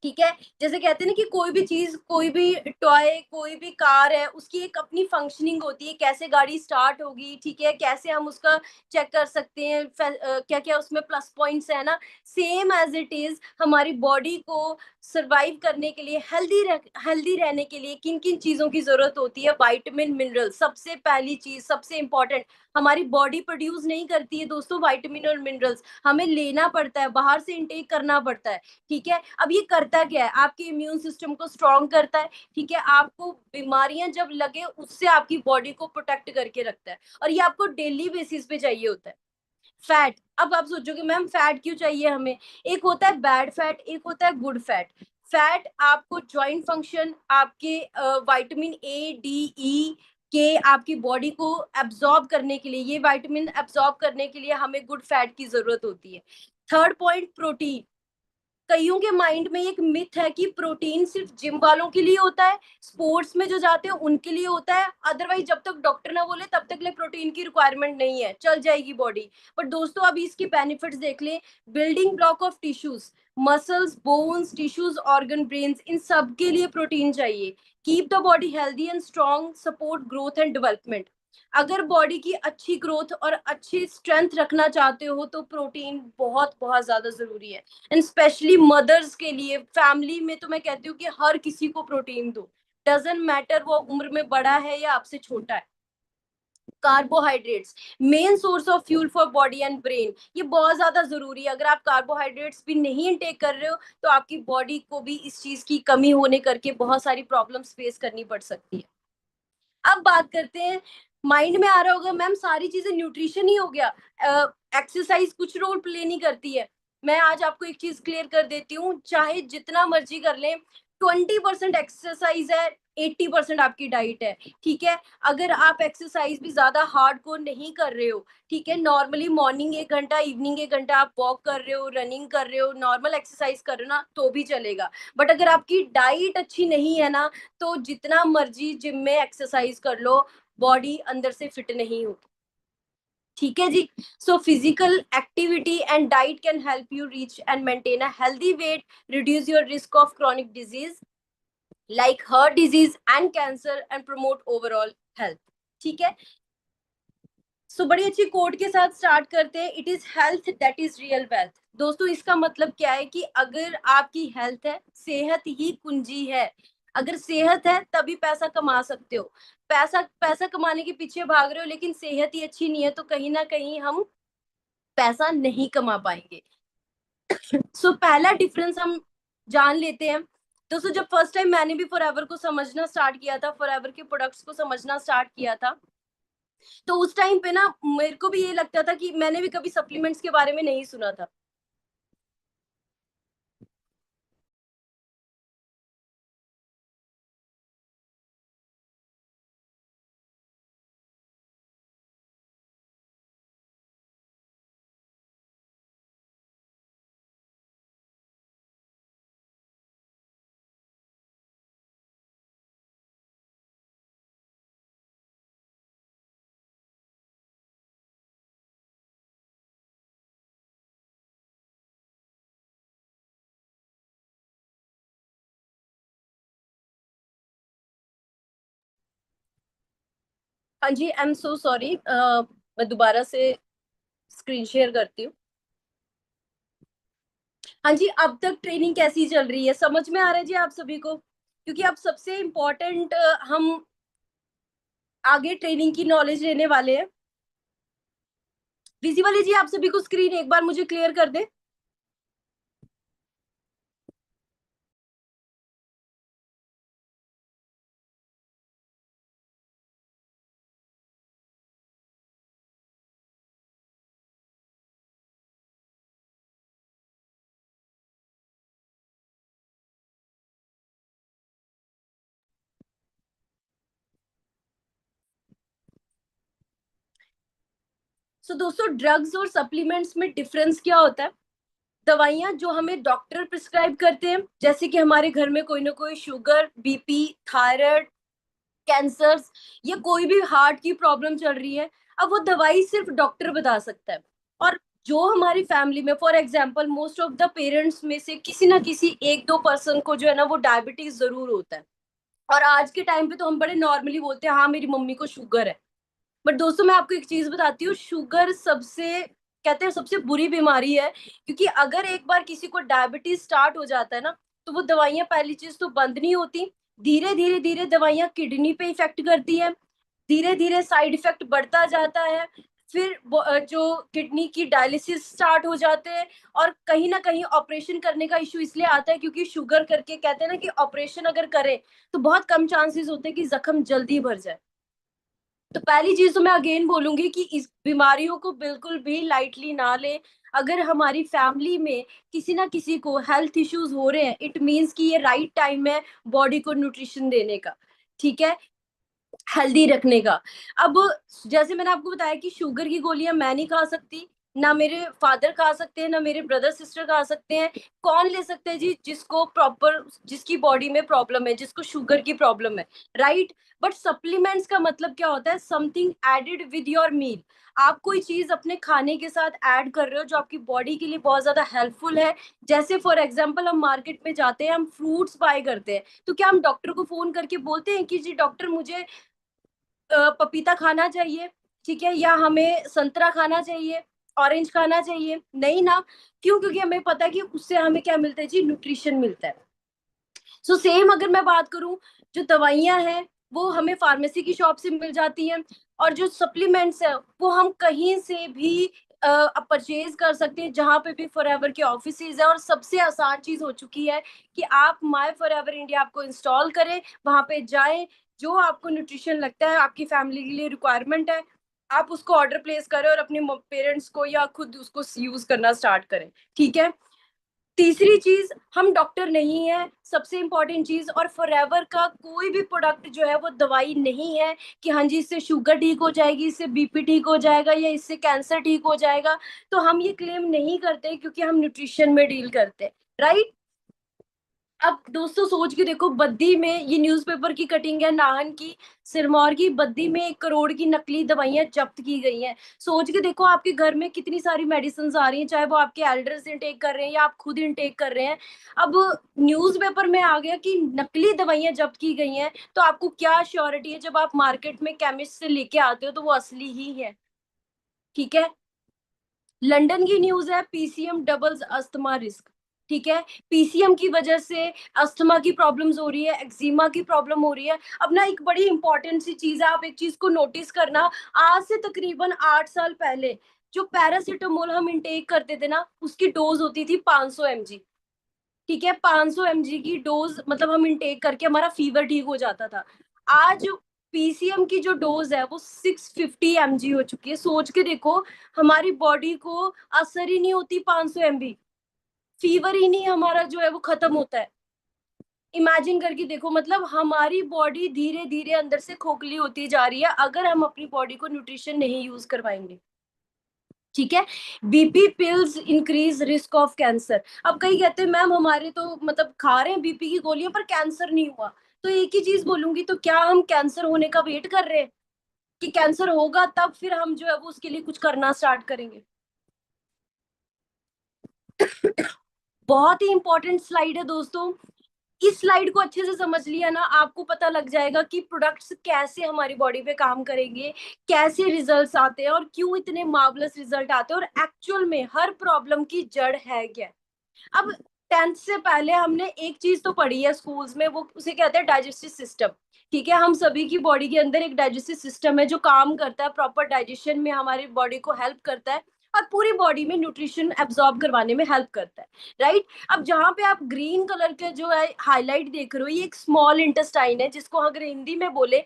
ठीक है। जैसे कहते हैं ना कि कोई भी चीज, कोई भी टॉय, कोई भी कार है, उसकी एक अपनी फंक्शनिंग होती है, कैसे गाड़ी स्टार्ट होगी, ठीक है, कैसे हम उसका चेक कर सकते हैं, क्या क्या उसमें प्लस पॉइंट्स है ना। सेम एज इट इज हमारी बॉडी को सरवाइव करने के लिए, हेल्दी रहने के लिए किन किन चीजों की जरूरत होती है? विटामिन, मिनरल, सबसे पहली चीज, सबसे इंपॉर्टेंट। हमारी बॉडी प्रोड्यूस नहीं करती है दोस्तों विटामिन और मिनरल्स, हमें लेना पड़ता है, बाहर से इनटेक करना पड़ता है। ठीक है। अब ये करता क्या है? आपके इम्यून सिस्टम को स्ट्रॉन्ग करता है। ठीक है। आपको बीमारियां जब लगे उससे आपकी बॉडी को प्रोटेक्ट करके रखता है, और ये आपको डेली बेसिस पे चाहिए होता है। फैट, अब आप सोचोगे मैम फैट क्यों चाहिए हमें? एक होता है बैड फैट, एक होता है गुड फैट। फैट आपको जॉइंट फंक्शन, आपके विटामिन ए, डी, ई के आपकी बॉडी को एब्जॉर्ब करने के लिए, ये विटामिन एब्जॉर्ब करने के लिए हमें गुड फैट की जरूरत होती है। Third point, protein. कईयों के माइंड में एक मिथ है कि प्रोटीन सिर्फ जिम वालों के लिए होता है, स्पोर्ट्स में जो जाते हैं उनके लिए होता है, अदरवाइज जब तक डॉक्टर ना बोले तब तक ले प्रोटीन की रिक्वायरमेंट नहीं है, चल जाएगी बॉडी। पर दोस्तों अभी इसकी बेनिफिट्स देख लें। Building block of tissues, muscles, bones, tissues, organ, brains, इन सब के लिए प्रोटीन चाहिए। Keep the body healthy and strong, support growth and development. अगर बॉडी की अच्छी ग्रोथ और अच्छी स्ट्रेंथ रखना चाहते हो तो प्रोटीन बहुत बहुत ज्यादा जरूरी है। एंड स्पेशली मदर्स के लिए, फैमिली में तो मैं कहती हूँ कि हर किसी को प्रोटीन दो, डजेंट मैटर वो उम्र में बड़ा है या आपसे छोटा है। Carbohydrates, main source of fuel for body and brain, ये बहुत ज्यादा जरूरी है। अगर आप कार्बोहाइड्रेट्स भी नहीं इनटेक कर रहे हो तो आपकी बॉडी को भी इस चीज की कमी होने करके बहुत सारी प्रॉब्लम्स फेस करनी पड़ सकती है। अब बात करते हैं, माइंड में आ रहा होगा मैम सारी चीजें न्यूट्रिशन ही हो गया, एक्सरसाइज कुछ रोल प्ले नहीं करती है। मैं आज आपको एक चीज क्लियर कर देती हूँ, चाहे जितना मर्जी कर लें, 20% एक्सरसाइज है, 80% आपकी डाइट है। ठीक है। अगर आप एक्सरसाइज भी ज्यादा हार्ड को नहीं कर रहे हो, ठीक है, नॉर्मली मॉर्निंग 1 घंटा, इवनिंग 1 घंटा आप वॉक कर रहे हो, रनिंग कर रहे हो, नॉर्मल एक्सरसाइज कर रहे हो ना, तो भी चलेगा। बट अगर आपकी डाइट अच्छी नहीं है ना, तो जितना मर्जी जिम में एक्सरसाइज कर लो, बॉडी अंदर से फिट नहीं होगी। ठीक है जी। So physical activity and diet can help you reach and maintain a healthy weight, reduce your risk of chronic disease like heart disease and cancer, and promote overall health. ठीक है। सो बड़ी अच्छी कोट के साथ स्टार्ट करते हैं, it is health that is real wealth. दोस्तों इसका मतलब क्या है कि अगर आपकी हेल्थ है, सेहत ही कुंजी है। अगर सेहत है तभी पैसा कमा सकते हो। पैसा पैसा कमाने के पीछे भाग रहे हो लेकिन सेहत ही अच्छी नहीं है, तो कहीं ना कहीं हम पैसा नहीं कमा पाएंगे। पहला डिफरेंस हम जान लेते हैं। दोस्तों जब फर्स्ट टाइम मैंने भी फॉरएवर को समझना स्टार्ट किया था, फॉरएवर के प्रोडक्ट्स को समझना स्टार्ट किया था, तो उस टाइम पे ना मेरे को भी ये लगता था कि मैंने भी कभी सप्लीमेंट्स के बारे में नहीं सुना था। हाँ जी, आई एम सो सॉरी, मैं दोबारा से स्क्रीन शेयर करती हूँ। हाँ जी, अब तक ट्रेनिंग कैसी चल रही है, समझ में आ रहा है जी आप सभी को? क्योंकि अब सबसे इम्पोर्टेंट हम आगे ट्रेनिंग की नॉलेज लेने वाले हैं। विजिबल है जी आप सभी को स्क्रीन? एक बार मुझे क्लियर कर दे। दोस्तों ड्रग्स और सप्लीमेंट्स में डिफरेंस क्या होता है? दवाइयां जो हमें डॉक्टर प्रिस्क्राइब करते हैं, जैसे कि हमारे घर में कोई ना कोई शुगर, बीपी, थायराइड, कैंसर्स, या कोई भी हार्ट की प्रॉब्लम चल रही है, अब वो दवाई सिर्फ डॉक्टर बता सकता है। और जो हमारी फैमिली में for example most of the parents में से किसी ना किसी एक दो पर्सन को जो है ना वो डायबिटीज जरूर होता है। और आज के टाइम पे तो हम बड़े नॉर्मली बोलते हैं हाँ मेरी मम्मी को शुगर है। बट दोस्तों मैं आपको एक चीज बताती हूँ, शुगर सबसे कहते हैं सबसे बुरी बीमारी है। क्योंकि अगर एक बार किसी को डायबिटीज स्टार्ट हो जाता है ना, तो वो दवाइयां पहली चीज तो बंद नहीं होती। धीरे धीरे दवाइयां किडनी पे इफेक्ट करती है। धीरे धीरे साइड इफेक्ट बढ़ता जाता है। फिर जो किडनी की डायलिसिस स्टार्ट हो जाते हैं। और कहीं ना कहीं ऑपरेशन करने का इशू इसलिए आता है क्योंकि शुगर करके कहते हैं ना कि ऑपरेशन अगर करें तो बहुत कम चांसेस होते हैं कि जख्म जल्दी भर जाए। तो पहली चीज तो मैं अगेन बोलूंगी कि इस बीमारियों को बिल्कुल भी लाइटली ना ले। अगर हमारी फैमिली में किसी ना किसी को हेल्थ इश्यूज हो रहे हैं, इट मीन्स कि ये राइट टाइम है बॉडी को न्यूट्रिशन देने का। ठीक है, हेल्दी रखने का। अब जैसे मैंने आपको बताया कि शुगर की गोलियां मैं नहीं खा सकती, ना मेरे फादर खा सकते हैं, ना मेरे ब्रदर सिस्टर खा सकते हैं। कौन ले सकते हैं जी? जिसको प्रॉपर, जिसकी बॉडी में प्रॉब्लम है, जिसको शुगर की प्रॉब्लम है, राइट। बट सप्लीमेंट्स का मतलब क्या होता है? Something added with your meal. आप कोई चीज अपने खाने के साथ ऐड कर रहे हो जो आपकी बॉडी के लिए बहुत ज्यादा हेल्पफुल है। जैसे फॉर एग्जाम्पल हम मार्केट में जाते हैं, हम फ्रूट्स बाय करते हैं, तो क्या हम डॉक्टर को फोन करके बोलते हैं कि जी डॉक्टर मुझे पपीता खाना चाहिए, ठीक है, या हमें संतरा खाना चाहिए, ऑरेंज खाना चाहिए? नहीं ना। क्यों? क्योंकि हमें पता है कि उससे हमें क्या मिलता है जी? न्यूट्रिशन मिलता है। सो सेम अगर मैं बात करूं, जो दवाइयां हैं वो हमें फार्मेसी की शॉप से मिल जाती हैं। और जो सप्लीमेंट्स है वो हम कहीं से भी परचेज कर सकते हैं, जहां पे भी फॉरएवर के ऑफिसेज है। और सबसे आसान चीज हो चुकी है कि आप माय फॉरएवर इंडिया आपको इंस्टॉल करें, वहां पे जाएं, जो आपको न्यूट्रिशन लगता है आपकी फैमिली के लिए रिक्वायरमेंट है, आप उसको ऑर्डर प्लेस करें और अपने पेरेंट्स को या खुद उसको यूज करना स्टार्ट करें। ठीक है। तीसरी चीज, हम डॉक्टर नहीं है, सबसे इंपॉर्टेंट चीज। और फॉरएवर का कोई भी प्रोडक्ट जो है वो दवाई नहीं है कि हाँ जी इससे शुगर ठीक हो जाएगी, इससे बीपी ठीक हो जाएगा, या इससे कैंसर ठीक हो जाएगा। तो हम ये क्लेम नहीं करते क्योंकि हम न्यूट्रिशन में डील करते हैं, राइट। अब दोस्तों सोच के देखो, बद्दी में ये न्यूज़पेपर की कटिंग है, नाहन की, सिरमौर की बद्दी में 1 करोड़ की नकली दवाइयां जब्त की गई हैं। सोच के देखो आपके घर में कितनी सारी मेडिसिन आ रही हैं, चाहे वो आपके एल्डर्स इनटेक कर रहे हैं या आप खुद इनटेक कर रहे हैं। अब न्यूज़पेपर में आ गया कि नकली दवाइयां जब्त की गई हैं, तो आपको क्या श्योरिटी है जब आप मार्केट में केमिस्ट से लेके आते हो तो वो असली ही है? ठीक है। लंदन की न्यूज है, पीसीएम डबल्स अस्थमा रिस्क। ठीक है, पीसीएम की वजह से अस्थमा की प्रॉब्लम्स हो रही है, एक्जिमा की प्रॉब्लम हो रही है। अब ना एक बड़ी इंपॉर्टेंट सी चीज है, आप एक चीज को नोटिस करना। आज से तकरीबन 8 साल पहले जो पैरासिटामोल हम इंटेक करते थे ना, उसकी डोज होती थी 500 mg। ठीक है, 500 mg की डोज मतलब हम इंटेक करके हमारा फीवर ठीक हो जाता था। आज पीसीएम की जो डोज है वो 650 mg हो चुकी है। सोच के देखो, हमारी बॉडी को असर ही नहीं होती 500 mg, फीवर ही नहीं हमारा जो है वो खत्म होता है। इमेजिन करके देखो, मतलब हमारी बॉडी धीरे धीरे अंदर से खोखली होती जा रही है अगर हम अपनी बॉडी को न्यूट्रिशन नहीं यूज करवाएंगे। ठीक है। BP pills increase risk of cancer. अब कई कहते हैं मैम हमारे तो मतलब खा रहे हैं बीपी की गोलियां पर कैंसर नहीं हुआ। तो एक ही चीज बोलूंगी, तो क्या हम कैंसर होने का वेट कर रहे हैं कि कैंसर होगा तब फिर हम जो है वो उसके लिए कुछ करना स्टार्ट करेंगे? बहुत ही इंपॉर्टेंट स्लाइड है दोस्तों। इस स्लाइड को अच्छे से समझ लिया ना, आपको पता लग जाएगा कि प्रोडक्ट्स कैसे हमारी बॉडी पे काम करेंगे, कैसे रिजल्ट्स आते हैं और क्यों इतने मार्वलस रिजल्ट आते हैं, और एक्चुअल में हर प्रॉब्लम की जड़ है क्या। अब 10th से पहले हमने एक चीज तो पढ़ी है स्कूल्स में, वो उसे कहते हैं डाइजेस्टिव सिस्टम। ठीक है, हम सभी की बॉडी के अंदर एक डाइजेस्टिव सिस्टम है जो काम करता है, प्रॉपर डाइजेशन में हमारी बॉडी को हेल्प करता है और पूरी बॉडी में न्यूट्रिशन एब्जॉर्ब करवाने में हेल्प करता है, राइट। अब जहाँ पे आप ग्रीन कलर के जो है हाईलाइट देख रहे हो, ये एक स्मॉल इंटेस्टाइन है, जिसको अगर हिंदी में बोले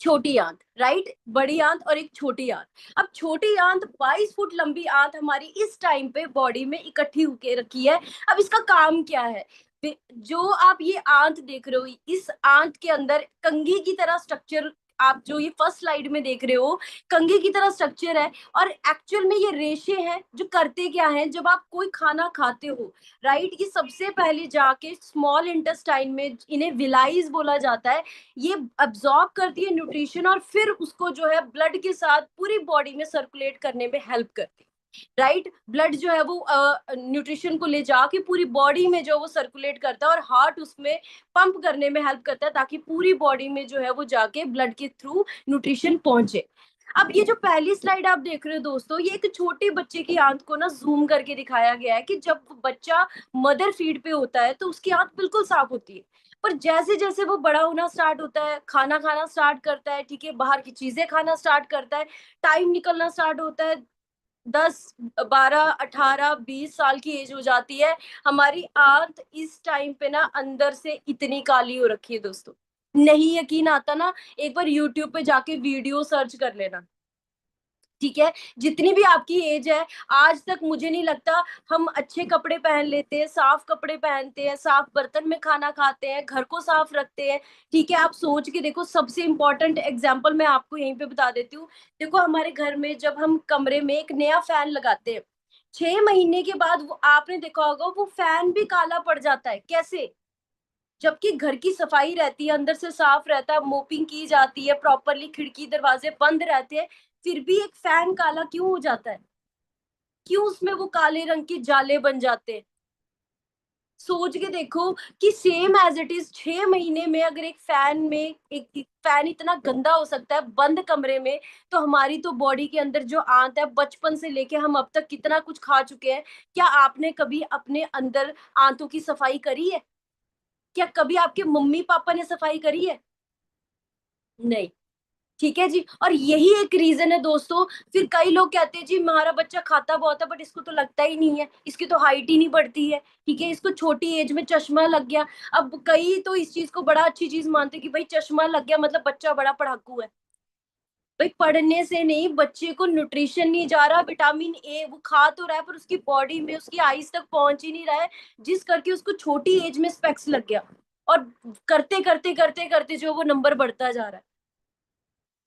छोटी आंत, राइट। बड़ी आंत और एक छोटी आंत। अब छोटी आंत 22 फुट लंबी आंत हमारी इस टाइम पे बॉडी में इकट्ठी होके रखी है। अब इसका काम क्या है? जो आप ये आंत देख रहे हो, इस आंत के अंदर कंघी की तरह स्ट्रक्चर, आप जो ये फर्स्ट स्लाइड में देख रहे हो, कंघी की तरह स्ट्रक्चर है। और एक्चुअल में ये रेशे हैं जो करते क्या है, जब आप कोई खाना खाते हो, राइट, ये सबसे पहले जाके स्मॉल इंटेस्टाइन में, इन्हें विलाइज बोला जाता है, ये अब्सॉर्ब करती है न्यूट्रिशन और फिर उसको जो है ब्लड के साथ पूरी बॉडी में सर्कुलेट करने में हेल्प करती है। राइट। ब्लड जो है वो न्यूट्रिशन को ले जाके पूरी बॉडी में जो वो सर्कुलेट करता है, और हार्ट उसमें पंप करने में हेल्प करता है, ताकि पूरी बॉडी में जो है वो जाके ब्लड के थ्रू न्यूट्रिशन पहुंचे। अब ये जो पहली स्लाइड आप देख रहे हो दोस्तों, ये एक छोटे बच्चे की आंत को ना जूम करके दिखाया गया है कि जब बच्चा मदर फीड पे होता है तो उसकी आंत बिल्कुल साफ होती है, पर जैसे जैसे वो बड़ा होना स्टार्ट होता है, खाना खाना स्टार्ट करता है, ठीक है, बाहर की चीजें खाना स्टार्ट करता है, टाइम निकलना स्टार्ट होता है, 10, 12, 18, 20 साल की एज हो जाती है, हमारी आंत इस टाइम पे ना अंदर से इतनी काली हो रखी है दोस्तों। नहीं यकीन आता ना, एक बार यूट्यूब पे जाके वीडियो सर्च कर लेना, ठीक है। जितनी भी आपकी एज है, आज तक मुझे नहीं लगता हम अच्छे कपड़े पहन लेते हैं, साफ कपड़े पहनते हैं, साफ बर्तन में खाना खाते हैं, घर को साफ रखते हैं, ठीक है। आप सोच के देखो, सबसे इंपॉर्टेंट एग्जाम्पल मैं आपको यहीं पे बता देती हूँ। देखो हमारे घर में जब हम कमरे में एक नया फैन लगाते हैं, 6 महीने के बाद वो आपने देखा होगा वो फैन भी काला पड़ जाता है। कैसे? जबकि घर की सफाई रहती है, अंदर से साफ रहता है, मोपिंग की जाती है प्रॉपरली, खिड़की दरवाजे बंद रहते हैं, फिर भी एक फैन काला क्यों हो जाता है? क्यों उसमें वो काले रंग के जाले बन जाते हैं? सोच के देखो कि सेम एज इट इज 6 महीने में अगर एक फैन में एक फैन इतना गंदा हो सकता है बंद कमरे में, तो हमारी तो बॉडी के अंदर जो आंत है, बचपन से लेके हम अब तक कितना कुछ खा चुके हैं। क्या आपने कभी अपने अंदर आंतों की सफाई करी है? क्या कभी आपके मम्मी पापा ने सफाई करी है? नहीं। ठीक है जी, और यही एक रीजन है दोस्तों। फिर कई लोग कहते हैं जी हमारा बच्चा खाता बहुत है बट इसको तो लगता ही नहीं है, इसकी तो हाइट ही नहीं बढ़ती है, ठीक है, इसको छोटी एज में चश्मा लग गया। अब कई तो इस चीज को बड़ा अच्छी चीज मानते हैं कि भाई चश्मा लग गया मतलब बच्चा बड़ा पढ़ाकू है। भाई पढ़ने से नहीं, बच्चे को न्यूट्रिशन नहीं जा रहा, विटामिन ए वो खा तो रहा है पर उसकी बॉडी में, उसकी आईज तक पहुंच ही नहीं रहा है, जिस करके उसको छोटी एज में स्पेक्स लग गया। और करते करते करते करते जो वो नंबर बढ़ता जा रहा है।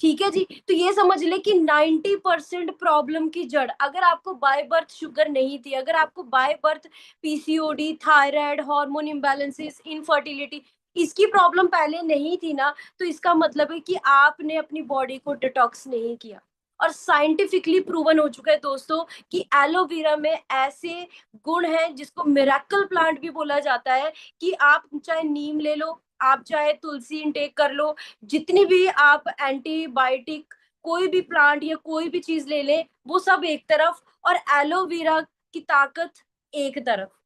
ठीक है जी, तो ये समझ ले कि 90% प्रॉब्लम की जड़, अगर आपको बाय बर्थ शुगर नहीं थी, अगर आपको by birth PCOD, thyroid, hormone imbalances, infertility, इसकी प्रॉब्लम पहले नहीं थी ना, तो इसका मतलब है कि आपने अपनी बॉडी को डिटॉक्स नहीं किया। और साइंटिफिकली प्रूवन हो चुका है दोस्तों कि एलोवेरा में ऐसे गुण हैं जिसको मिरेकल प्लांट भी बोला जाता है, कि आप चाहे नीम ले लो, आप चाहे तुलसी इनटेक कर लो, जितनी भी आप एंटीबायोटिक कोई भी प्लांट या कोई भी चीज ले ले, वो सब एक तरफ, और एलोवेरा की ताकत एक तरफ।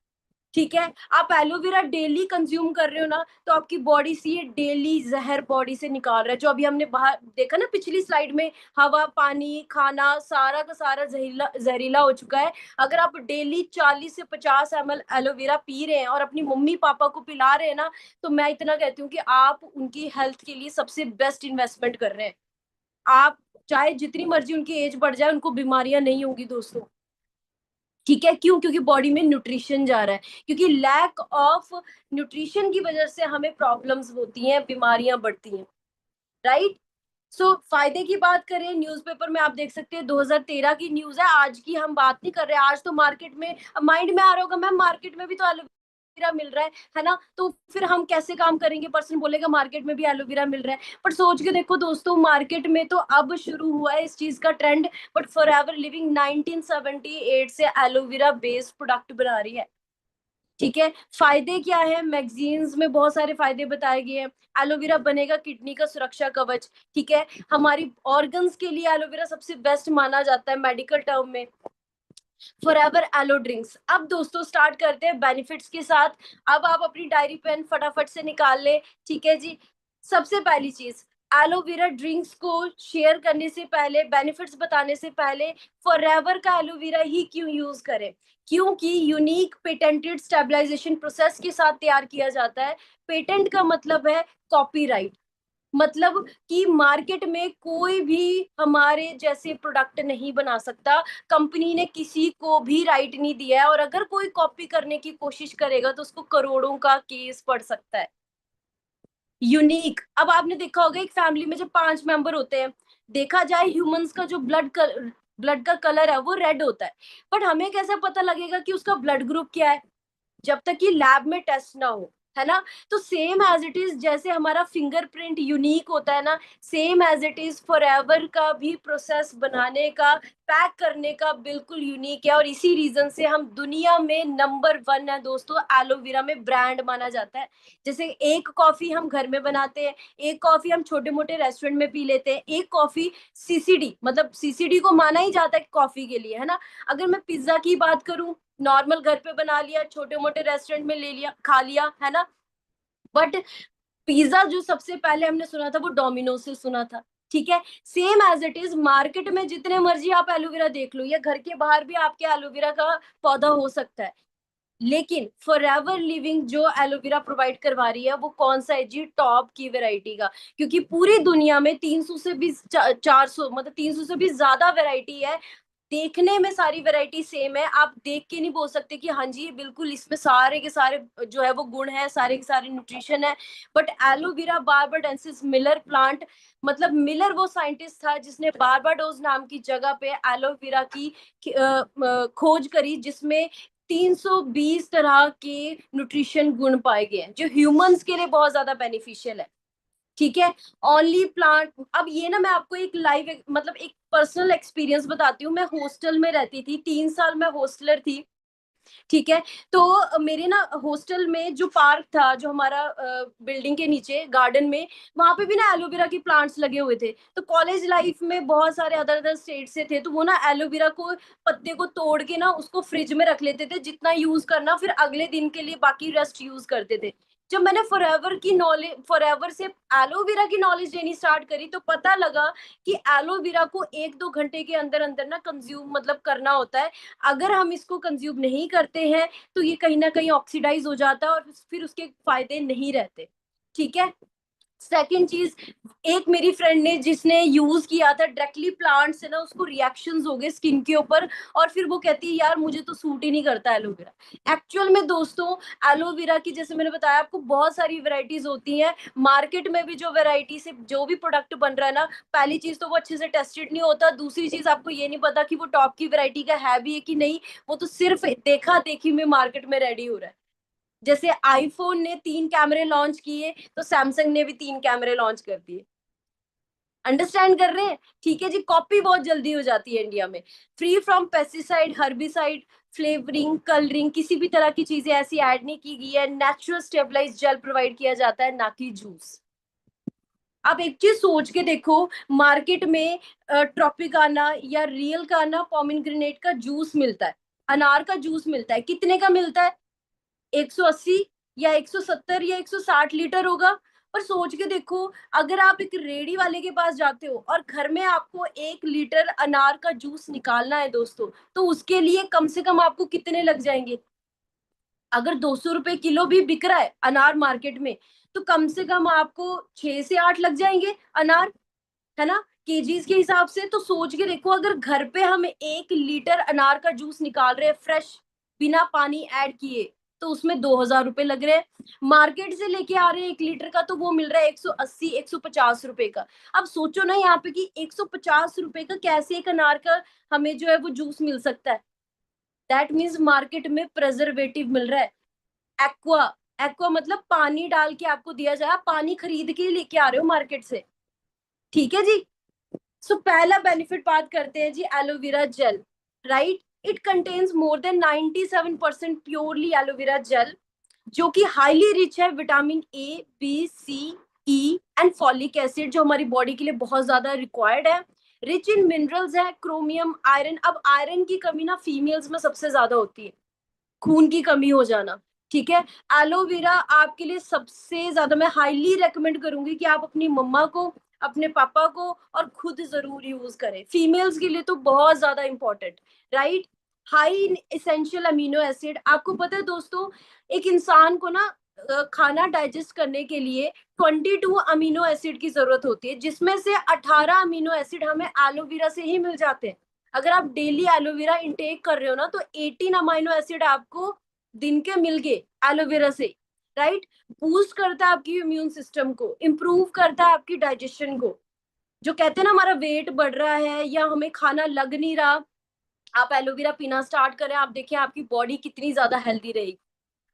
ठीक है। आप एलोवेरा डेली कंज्यूम कर रहे हो ना, तो आपकी बॉडी से ये डेली जहर बॉडी से निकाल रहा है, जो अभी हमने बाहर देखा ना पिछली स्लाइड में, हवा, पानी, खाना, सारा का सारा जहरीला जहरीला हो चुका है। अगर आप डेली 40 से 50 ml एलोवेरा पी रहे हैं और अपनी मम्मी पापा को पिला रहे हैं ना, तो मैं इतना कहती हूँ कि आप उनकी हेल्थ के लिए सबसे बेस्ट इन्वेस्टमेंट कर रहे हैं। आप चाहे जितनी मर्जी उनकी एज बढ़ जाए, उनको बीमारियां नहीं होगी दोस्तों। ठीक है, क्यों? क्योंकि बॉडी में न्यूट्रिशन जा रहा है, क्योंकि लैक ऑफ न्यूट्रिशन की वजह से हमें प्रॉब्लम्स होती हैं, बीमारियां बढ़ती हैं, राइट। सो फायदे की बात करें, न्यूज़पेपर में आप देख सकते हैं 2013 की न्यूज है, आज की हम बात नहीं कर रहे। आज तो मार्केट में, माइंड में आ रहा होगा मैम मार्केट में भी तो एलोवेरा मिल रहा है ना, तो फिर हम कैसे काम करेंगे? पर्सन बोलेगा मार्केट में भी एलोवेरा मिल रहा है, पर सोच के देखो दोस्तों, मार्केट में तो अब शुरू हुआ है इस चीज का trend, but for ever living 1978 से एलोवेरा बेस्ड प्रोडक्ट बना रही है। ठीक है। फायदे क्या है? मैगजीन्स में बहुत सारे फायदे बताए गए हैं। एलोवेरा बनेगा किडनी का सुरक्षा कवच, ठीक है। हमारी ऑर्गन्स के लिए एलोवेरा सबसे बेस्ट माना जाता है मेडिकल टर्म में। Forever aloe drinks. अब दोस्तों स्टार्ट करते हैं बेनिफिट्स के साथ। अब आप अपनी डायरी पेन फटाफट से निकाल ले, ठीक है जी। सबसे पहली चीज, एलोवेरा ड्रिंक्स को शेयर करने से पहले, बेनिफिट्स बताने से पहले, फॉरएवर का एलोवेरा ही क्यों यूज करें? क्योंकि यूनिक पेटेंटेड स्टेबलाइजेशन प्रोसेस के साथ तैयार किया जाता है। पेटेंट का मतलब है कॉपीराइट, मतलब कि मार्केट में कोई भी हमारे जैसे प्रोडक्ट नहीं बना सकता। कंपनी ने किसी को भी राइट नहीं दिया है, और अगर कोई कॉपी करने की कोशिश करेगा तो उसको करोड़ों का केस पड़ सकता है। यूनिक। अब आपने देखा होगा एक फैमिली में जब 5 मेंबर होते हैं, देखा जाए ह्यूमंस का जो ब्लड का कलर है वो रेड होता है, बट हमें कैसे पता लगेगा कि उसका ब्लड ग्रुप क्या है? जब तक कि लैब में टेस्ट ना हो। है ना। तो सेम एज इट इज, जैसे हमारा फिंगरप्रिंट यूनिक होता है ना, same as it is Forever का भी प्रोसेस बनाने का, पैक करने का बिल्कुल यूनिक है। और इसी रीजन से हम दुनिया में नंबर वन है दोस्तों, एलोवेरा में ब्रांड माना जाता है। जैसे एक कॉफी हम घर में बनाते हैं, एक कॉफी हम छोटे मोटे रेस्टोरेंट में पी लेते हैं, एक कॉफी सीसीडी, मतलब सीसीडी को माना ही जाता है कॉफी के लिए, है ना। अगर मैं पिज्जा की बात करूं, नॉर्मल घर पे बना लिया, छोटे मोटे रेस्टोरेंट में ले लिया, खा लिया, है ना। बट पिज्जा जो सबसे पहले हमने सुना था वो डोमिनोज से सुना था। ठीक है, same as it is market में जितने मर्जी आप एलोवेरा देख लो, या घर के बाहर भी आपके एलोवेरा का पौधा हो सकता है, लेकिन फॉरएवर लिविंग जो एलोवेरा प्रोवाइड करवा रही है वो कौन सा है जी, टॉप की वैरायटी का। क्योंकि पूरी दुनिया में 300 से भी 400, मतलब 300 से भी ज्यादा वैरायटी है। देखने में सारी वैरायटी सेम है, आप देख के नहीं बोल सकते कि हाँ जी ये बिल्कुल इसमें सारे के सारे जो है वो गुण है, सारे के सारे न्यूट्रिशन है। But aloe vera barbadensis Miller plant, मतलब मिलर वो साइंटिस्ट था जिसने बारबाडोस नाम की जगह पे एलोवेरा की खोज करी, जिसमें 320 तरह के न्यूट्रिशन गुण पाए गए हैं जो ह्यूमंस के लिए बहुत ज्यादा बेनिफिशियल है। ठीक है, ओनली प्लांट। अब ये ना मैं आपको एक लाइव, मतलब एक पर्सनल एक्सपीरियंस बताती हूँ। मैं हॉस्टल में रहती थी, 3 साल मैं हॉस्टलर थी। ठीक है, तो मेरे ना हॉस्टल में जो पार्क था, जो हमारा बिल्डिंग के नीचे गार्डन में, वहां पे भी ना एलोवेरा के प्लांट्स लगे हुए थे। तो कॉलेज लाइफ में बहुत सारे अदर अदर स्टेट से थे, तो वो ना एलोवेरा को पत्ते को तोड़ के ना उसको फ्रिज में रख लेते थे, जितना यूज करना फिर अगले दिन के लिए बाकी रेस्ट यूज करते थे। जब मैंने फॉरएवर की नॉलेज, फॉरएवर से एलोवेरा की नॉलेज लेनी स्टार्ट करी, तो पता लगा कि एलोवेरा को 1-2 घंटे के अंदर अंदर ना कंज्यूम मतलब करना होता है। अगर हम इसको कंज्यूम नहीं करते हैं तो ये कहीं ना कहीं ऑक्सीडाइज हो जाता है और फिर उसके फायदे नहीं रहते। ठीक है, सेकंड चीज, एक मेरी फ्रेंड ने जिसने यूज किया था डायरेक्टली प्लांट से ना, उसको रिएक्शंस हो गए स्किन के ऊपर, और फिर वो कहती है यार मुझे तो सूट ही नहीं करता एलोवेरा। एक्चुअल में दोस्तों, एलोवेरा की जैसे मैंने बताया आपको बहुत सारी वैरायटीज होती हैं। मार्केट में भी जो वैरायटी से जो भी प्रोडक्ट बन रहा है ना, पहली चीज तो वो अच्छे से टेस्टेड नहीं होता, दूसरी चीज आपको ये नहीं पता कि वो टॉप की वैरायटी का है भी है कि नहीं, वो तो सिर्फ देखा देखी में मार्केट में रेडी हो रहा है। जैसे आईफोन ने 3 कैमरे लॉन्च किए, तो सैमसंग ने भी 3 कैमरे लॉन्च कर दिए। अंडरस्टैंड कर रहे हैं? ठीक है जी, कॉपी बहुत जल्दी हो जाती है इंडिया में। Free from pesticide, herbicide, flavouring, colouring, किसी भी तरह की चीजें ऐसी ऐड नहीं की गई है। नेचुरल स्टेबलाइज जेल प्रोवाइड किया जाता है, ना कि जूस। आप एक चीज सोच के देखो, मार्केट में ट्रॉपिकाना या रियल काना पोमिग्रेनेट का जूस मिलता है, अनार का जूस मिलता है, कितने का मिलता है? 180 या 170 या 160 लीटर होगा। पर सोच के देखो, अगर आप एक रेडी वाले के पास जाते हो और घर में आपको 1 लीटर अनार का जूस निकालना है दोस्तों, तो उसके लिए कम से कम आपको कितने लग जाएंगे? अगर 200 रुपए किलो भी बिक रहा है अनार मार्केट में, तो कम से कम आपको 6 से 8 लग जाएंगे अनार, है ना, केजीज के हिसाब से। तो सोच के देखो, अगर घर पे हम 1 लीटर अनार का जूस निकाल रहे हैं फ्रेश, बिना पानी ऐड किए, तो उसमें 2,000 रुपए लग रहे हैं। मार्केट से लेके आ रहे हैं 1 लीटर का, तो वो मिल रहा है 180, 150 रुपए का। अब सोचो ना यहाँ पे कि 150 रुपए का कैसे एक अनार का हमें जो है वो जूस मिल सकता है। दैट मीन्स मार्केट में प्रेजर्वेटिव मिल रहा है। एक्वा, एक्वा मतलब पानी डाल के आपको दिया जाए, आप पानी खरीद के लेके आ रहे हो मार्केट से। ठीक है जी। सो पहला बेनिफिट बात करते हैं जी, aloe vera gel. Right, it contains more than 97% purely aloe vera gel, जो कि हाईली रिच है vitamin A, B, C, E and folic acid, जो हमारी बॉडी के लिए बहुत ज्यादा रिक्वायर्ड है। रिच इन मिनरल्स है, क्रोमियम, आयरन। अब आयरन की कमी ना फीमेल्स में सबसे ज्यादा होती है, खून की कमी हो जाना। ठीक है, एलोवेरा आपके लिए सबसे ज्यादा मैं हाईली रेकमेंड करूंगी कि आप अपनी मम्मा को, अपने पापा को और खुद जरूर यूज करें। फीमेल्स के लिए तो बहुत ज्यादा important. Right, high essential amino acid. आपको पता है दोस्तों, एक इंसान को ना खाना डाइजेस्ट करने के लिए 22 अमीनो एसिड की जरूरत होती है, जिसमें से 18 अमीनो एसिड हमें एलोवेरा से ही मिल जाते हैं। अगर आप डेली एलोवेरा इंटेक कर रहे हो ना, तो 18 अमीनो एसिड आपको दिन के मिल गए एलोवेरा से। राइट, बूस्ट करता है आपकी इम्यून सिस्टम को, इंप्रूव करता है आपकी डाइजेशन को। जो कहते हैं ना हमारा वेट बढ़ रहा है या हमें खाना लग नहीं रहा, आप एलोवेरा पीना स्टार्ट करें, आप देखिए आपकी बॉडी कितनी ज्यादा हेल्दी रहेगी।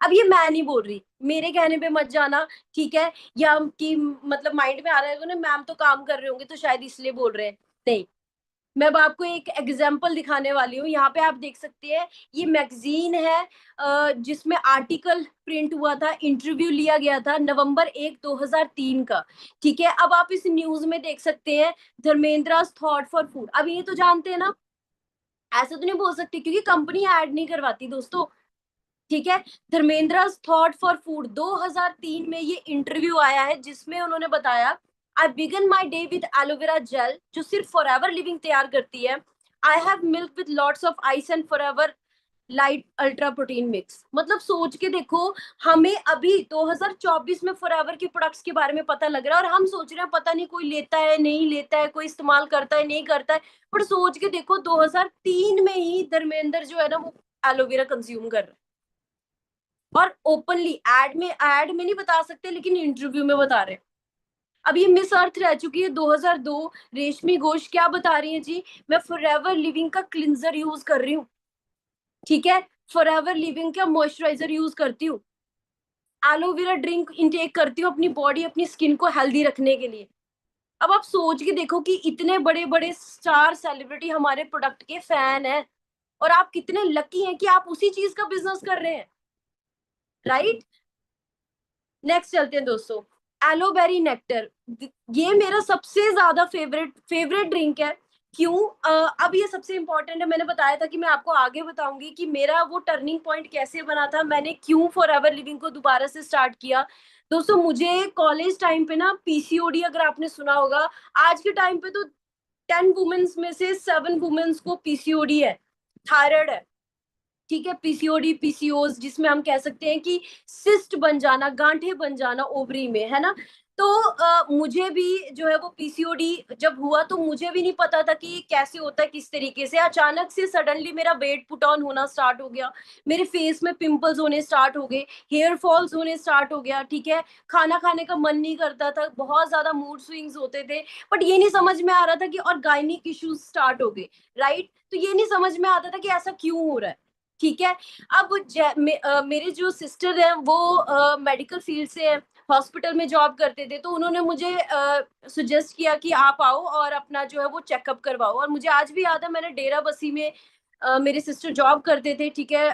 अब ये मैं नहीं बोल रही, मेरे कहने पे मत जाना, ठीक है, या कि मतलब माइंड में आ रहा है ना मैम तो काम कर रहे होंगे तो शायद इसलिए बोल रहे हैं, नहीं। मैं अब आपको एक एग्जाम्पल दिखाने वाली हूँ, यहाँ पे आप देख सकते हैं, ये मैगजीन है जिसमें आर्टिकल प्रिंट हुआ था, इंटरव्यू लिया गया था नवंबर 1 2003 का, ठीक है। अब आप इस न्यूज में देख सकते हैं, धर्मेंद्र थॉट फॉर फूड। अब ये तो जानते हैं ना, ऐसा तो नहीं बोल सकते क्योंकि कंपनी ऐड नहीं करवाती दोस्तों, ठीक है। धर्मेंद्र थॉट फॉर फूड 2003 में ये इंटरव्यू आया है जिसमें उन्होंने बताया, I began my day with aloe vera gel जो सिर्फ फॉर एवर लिविंग तैयार करती है, I have milk with lots of ice and Forever Lite Ultra protein mix. मतलब सोच के देखो, हमें अभी 2024 में फॉरएवर के प्रोडक्ट्स के बारे में पता लग रहा है और हम सोच रहे हैं पता नहीं कोई लेता है नहीं लेता है, कोई इस्तेमाल करता है नहीं करता है, पर सोच के देखो 2003 में ही धर्मेंद्र जो है ना वो एलोवेरा कंज्यूम कर रहा है, और ओपनली एड में नहीं बता सकते लेकिन इंटरव्यू में बता रहे हैं। अब ये मिस अर्थ रह चुकी है 2002, रेशमी घोष क्या बता रही है जी, मैं फॉरएवर लिविंग का क्लिंजर यूज कर रही हूँ, ठीक है, फॉरएवर लिविंग का मॉइस्चराइजर यूज करती हूँ, एलोवेरा ड्रिंक इंटेक करती हूँ अपनी बॉडी अपनी स्किन को हेल्दी रखने के लिए। अब आप सोच के देखो कि इतने बड़े बड़े स्टार सेलिब्रिटी हमारे प्रोडक्ट के फैन हैं, और आप कितने लकी हैं कि आप उसी चीज का बिजनेस कर रहे हैं, राइट। नेक्स्ट चलते हैं दोस्तों, एलोबेरी नेक्टर। ये मेरा सबसे ज्यादा फेवरेट फेवरेट ड्रिंक है। क्यों? अब ये सबसे इंपॉर्टेंट है, मैंने बताया था कि मैं आपको आगे बताऊंगी कि मेरा वो टर्निंग पॉइंट कैसे बना था, मैंने क्यों फॉर एवर लिविंग को दोबारा से स्टार्ट किया। दोस्तों मुझे कॉलेज टाइम पे ना पीसीओडी, अगर आपने सुना होगा, आज के टाइम पे तो 10 वुमेन्स में से 7 वुमेन्स को पीसीओडी है, थायराइड है, ठीक है, पीसीओडी पीसीओस जिसमें हम कह सकते हैं कि सिस्ट बन जाना, गांठें बन जाना ओवरी में, है ना। तो मुझे भी जो है वो पीसीओडी जब हुआ तो मुझे भी नहीं पता था कि ये कैसे होता है, किस तरीके से अचानक से सडनली मेरा वेट पुट ऑन होना स्टार्ट हो गया, मेरे फेस में पिंपल्स होने स्टार्ट हो गए, हेयर फॉल्स होने स्टार्ट हो गया, ठीक है, खाना खाने का मन नहीं करता था, बहुत ज्यादा मूड स्विंग्स होते थे, बट ये नहीं समझ में आ रहा था कि और गायनिक इश्यूज स्टार्ट हो गए, राइट। तो ये नहीं समझ में आता था कि ऐसा क्यों हो रहा है, ठीक है। अब मेरे जो सिस्टर हैं वो मेडिकल फील्ड से हैं, हॉस्पिटल में जॉब करते थे, तो उन्होंने मुझे सजेस्ट किया कि आप आओ और अपना जो है वो चेकअप करवाओ, और मुझे आज भी याद है मैंने डेरा बसी में मेरे सिस्टर जॉब करते थे, ठीक है,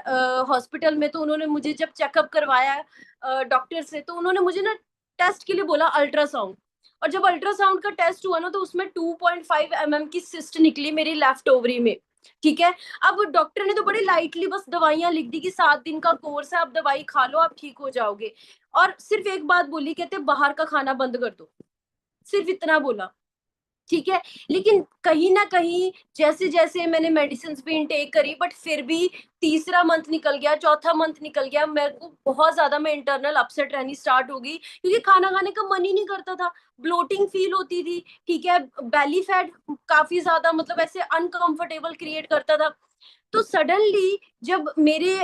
हॉस्पिटल में, तो उन्होंने मुझे जब चेकअप करवाया डॉक्टर से, तो उन्होंने मुझे ना टेस्ट के लिए बोला अल्ट्रासाउंड, और जब अल्ट्रासाउंड का टेस्ट हुआ ना तो उसमें 2.5 mm की सिस्ट निकली मेरी लेफ्ट ओवरी में, ठीक है। अब डॉक्टर ने तो बड़ी लाइटली बस दवाइयां लिख दी कि 7 दिन का कोर्स है, आप दवाई खा लो आप ठीक हो जाओगे, और सिर्फ एक बात बोली, कहते बाहर का खाना बंद कर दो, सिर्फ इतना बोला, ठीक है। लेकिन कहीं ना कहीं जैसे जैसे मैंने मेडिसिन भी इंटेक करी, बट फिर भी तीसरा मंथ निकल गया, चौथा मंथ निकल गया, मेरे को बहुत ज्यादा मैं इंटरनल अपसेट रहनी स्टार्ट हो गई, क्योंकि खाना खाने का मन ही नहीं करता था, ब्लोटिंग फील होती थी, ठीक है, बेली फैट काफी ज्यादा मतलब ऐसे अनकंफर्टेबल क्रिएट करता था। तो सडनली जब मेरे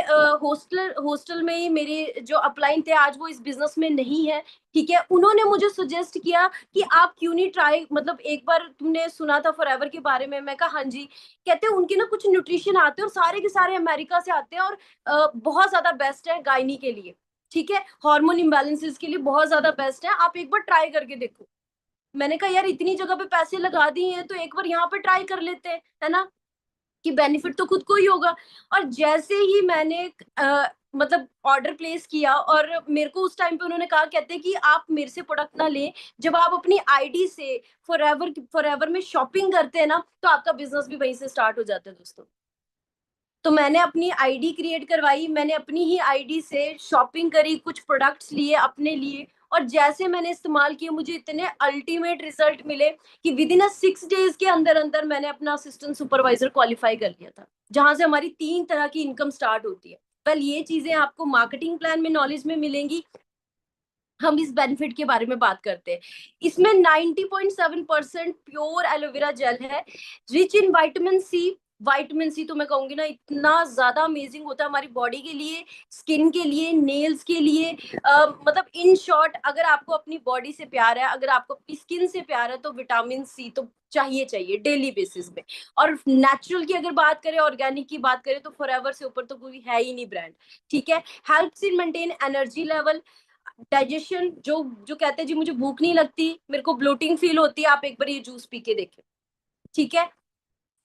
हॉस्टल हॉस्टल में मेरे जो अपलाइन थे आज वो इस बिजनेस में नहीं है, ठीक है, उन्होंने मुझे सजेस्ट किया कि आप क्यों नहीं ट्राई, मतलब एक बार तुमने सुना था फॉरएवर के बारे में, मैं कहा हाँ जी, कहते हैं उनके ना कुछ न्यूट्रिशन आते हैं और सारे के सारे अमेरिका से आते हैं, और बहुत ज्यादा बेस्ट है गायनी के लिए, ठीक है, हार्मोन इम्बैलेंसेस के लिए बहुत ज्यादा बेस्ट है, आप एक बार ट्राई करके देखो। मैंने कहा यार इतनी जगह पे पैसे लगा दिए हैं तो एक बार यहाँ पे ट्राई कर लेते हैं, है ना, कि बेनिफिट तो खुद को ही होगा। और जैसे ही मैंने मतलब ऑर्डर प्लेस किया, और मेरे को उस टाइम पे उन्होंने कहा, कहते कि आप मेरे से प्रोडक्ट ना लें, जब आप अपनी आईडी से फॉरएवर में शॉपिंग करते हैं ना तो आपका बिजनेस भी वहीं से स्टार्ट हो जाता है दोस्तों। तो मैंने अपनी आईडी क्रिएट करवाई, मैंने अपनी ही आईडी से शॉपिंग करी, कुछ प्रोडक्ट्स लिए अपने लिए, और जैसे मैंने इस्तेमाल किए मुझे इतने अल्टीमेट रिजल्ट मिले कि विद इन 6 डेज के अंदर अंदर मैंने अपना असिस्टेंट सुपरवाइजर क्वालिफाई कर लिया था, जहां से हमारी 3 तरह की इनकम स्टार्ट होती है। वेल ये चीजें आपको मार्केटिंग प्लान में नॉलेज में मिलेंगी, हम इस बेनिफिट के बारे में बात करते हैं। इसमें 90.7% प्योर एलोवेरा जेल है, rich in vitamin C, vitamin C तो मैं कहूंगी ना इतना ज्यादा अमेजिंग होता है हमारी बॉडी के लिए, स्किन के लिए, नेल्स के लिए। मतलब इन शॉर्ट, अगर आपको अपनी बॉडी से प्यार है, अगर आपको अपनी स्किन से प्यार है, तो विटामिन सी तो चाहिए चाहिए डेली बेसिस पे। और नेचुरल की अगर बात करें, ऑर्गेनिक की बात करें, तो फॉरएवर से ऊपर तो कोई है ही नहीं ब्रांड। ठीक है। Helps in maintain energy level, digestion. जो जो कहते हैं जी मुझे भूख नहीं लगती, मेरे को ब्लोटिंग फील होती है, आप एक बार ये जूस पी के देखें। ठीक है।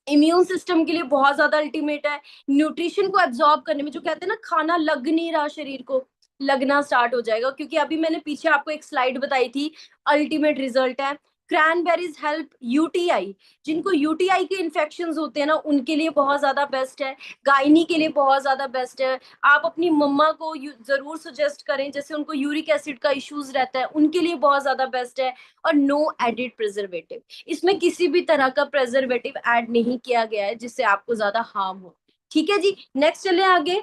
इम्यून सिस्टम के लिए बहुत ज्यादा अल्टीमेट है। न्यूट्रिशन को एब्जॉर्ब करने में, जो कहते हैं ना खाना लग नहीं रहा शरीर को, लगना स्टार्ट हो जाएगा, क्योंकि अभी मैंने पीछे आपको एक स्लाइड बताई थी, अल्टीमेट रिजल्ट है। क्रैनबेरीज हेल्प यूटीआई, जिनको यूटीआई के इन्फेक्शन होते हैं ना, उनके लिए बहुत ज्यादा बेस्ट है। गायनी के लिए बहुत ज्यादा बेस्ट है। आप अपनी मम्मा को जरूर सजेस्ट करें, जैसे उनको यूरिक एसिड का इश्यूज रहता है, उनके लिए बहुत ज्यादा बेस्ट है। और नो एडिड प्रिजर्वेटिव, इसमें किसी भी तरह का प्रेजर्वेटिव ऐड नहीं किया गया है जिससे आपको ज्यादा हार्म हो। ठीक है जी, नेक्स्ट चले आगे।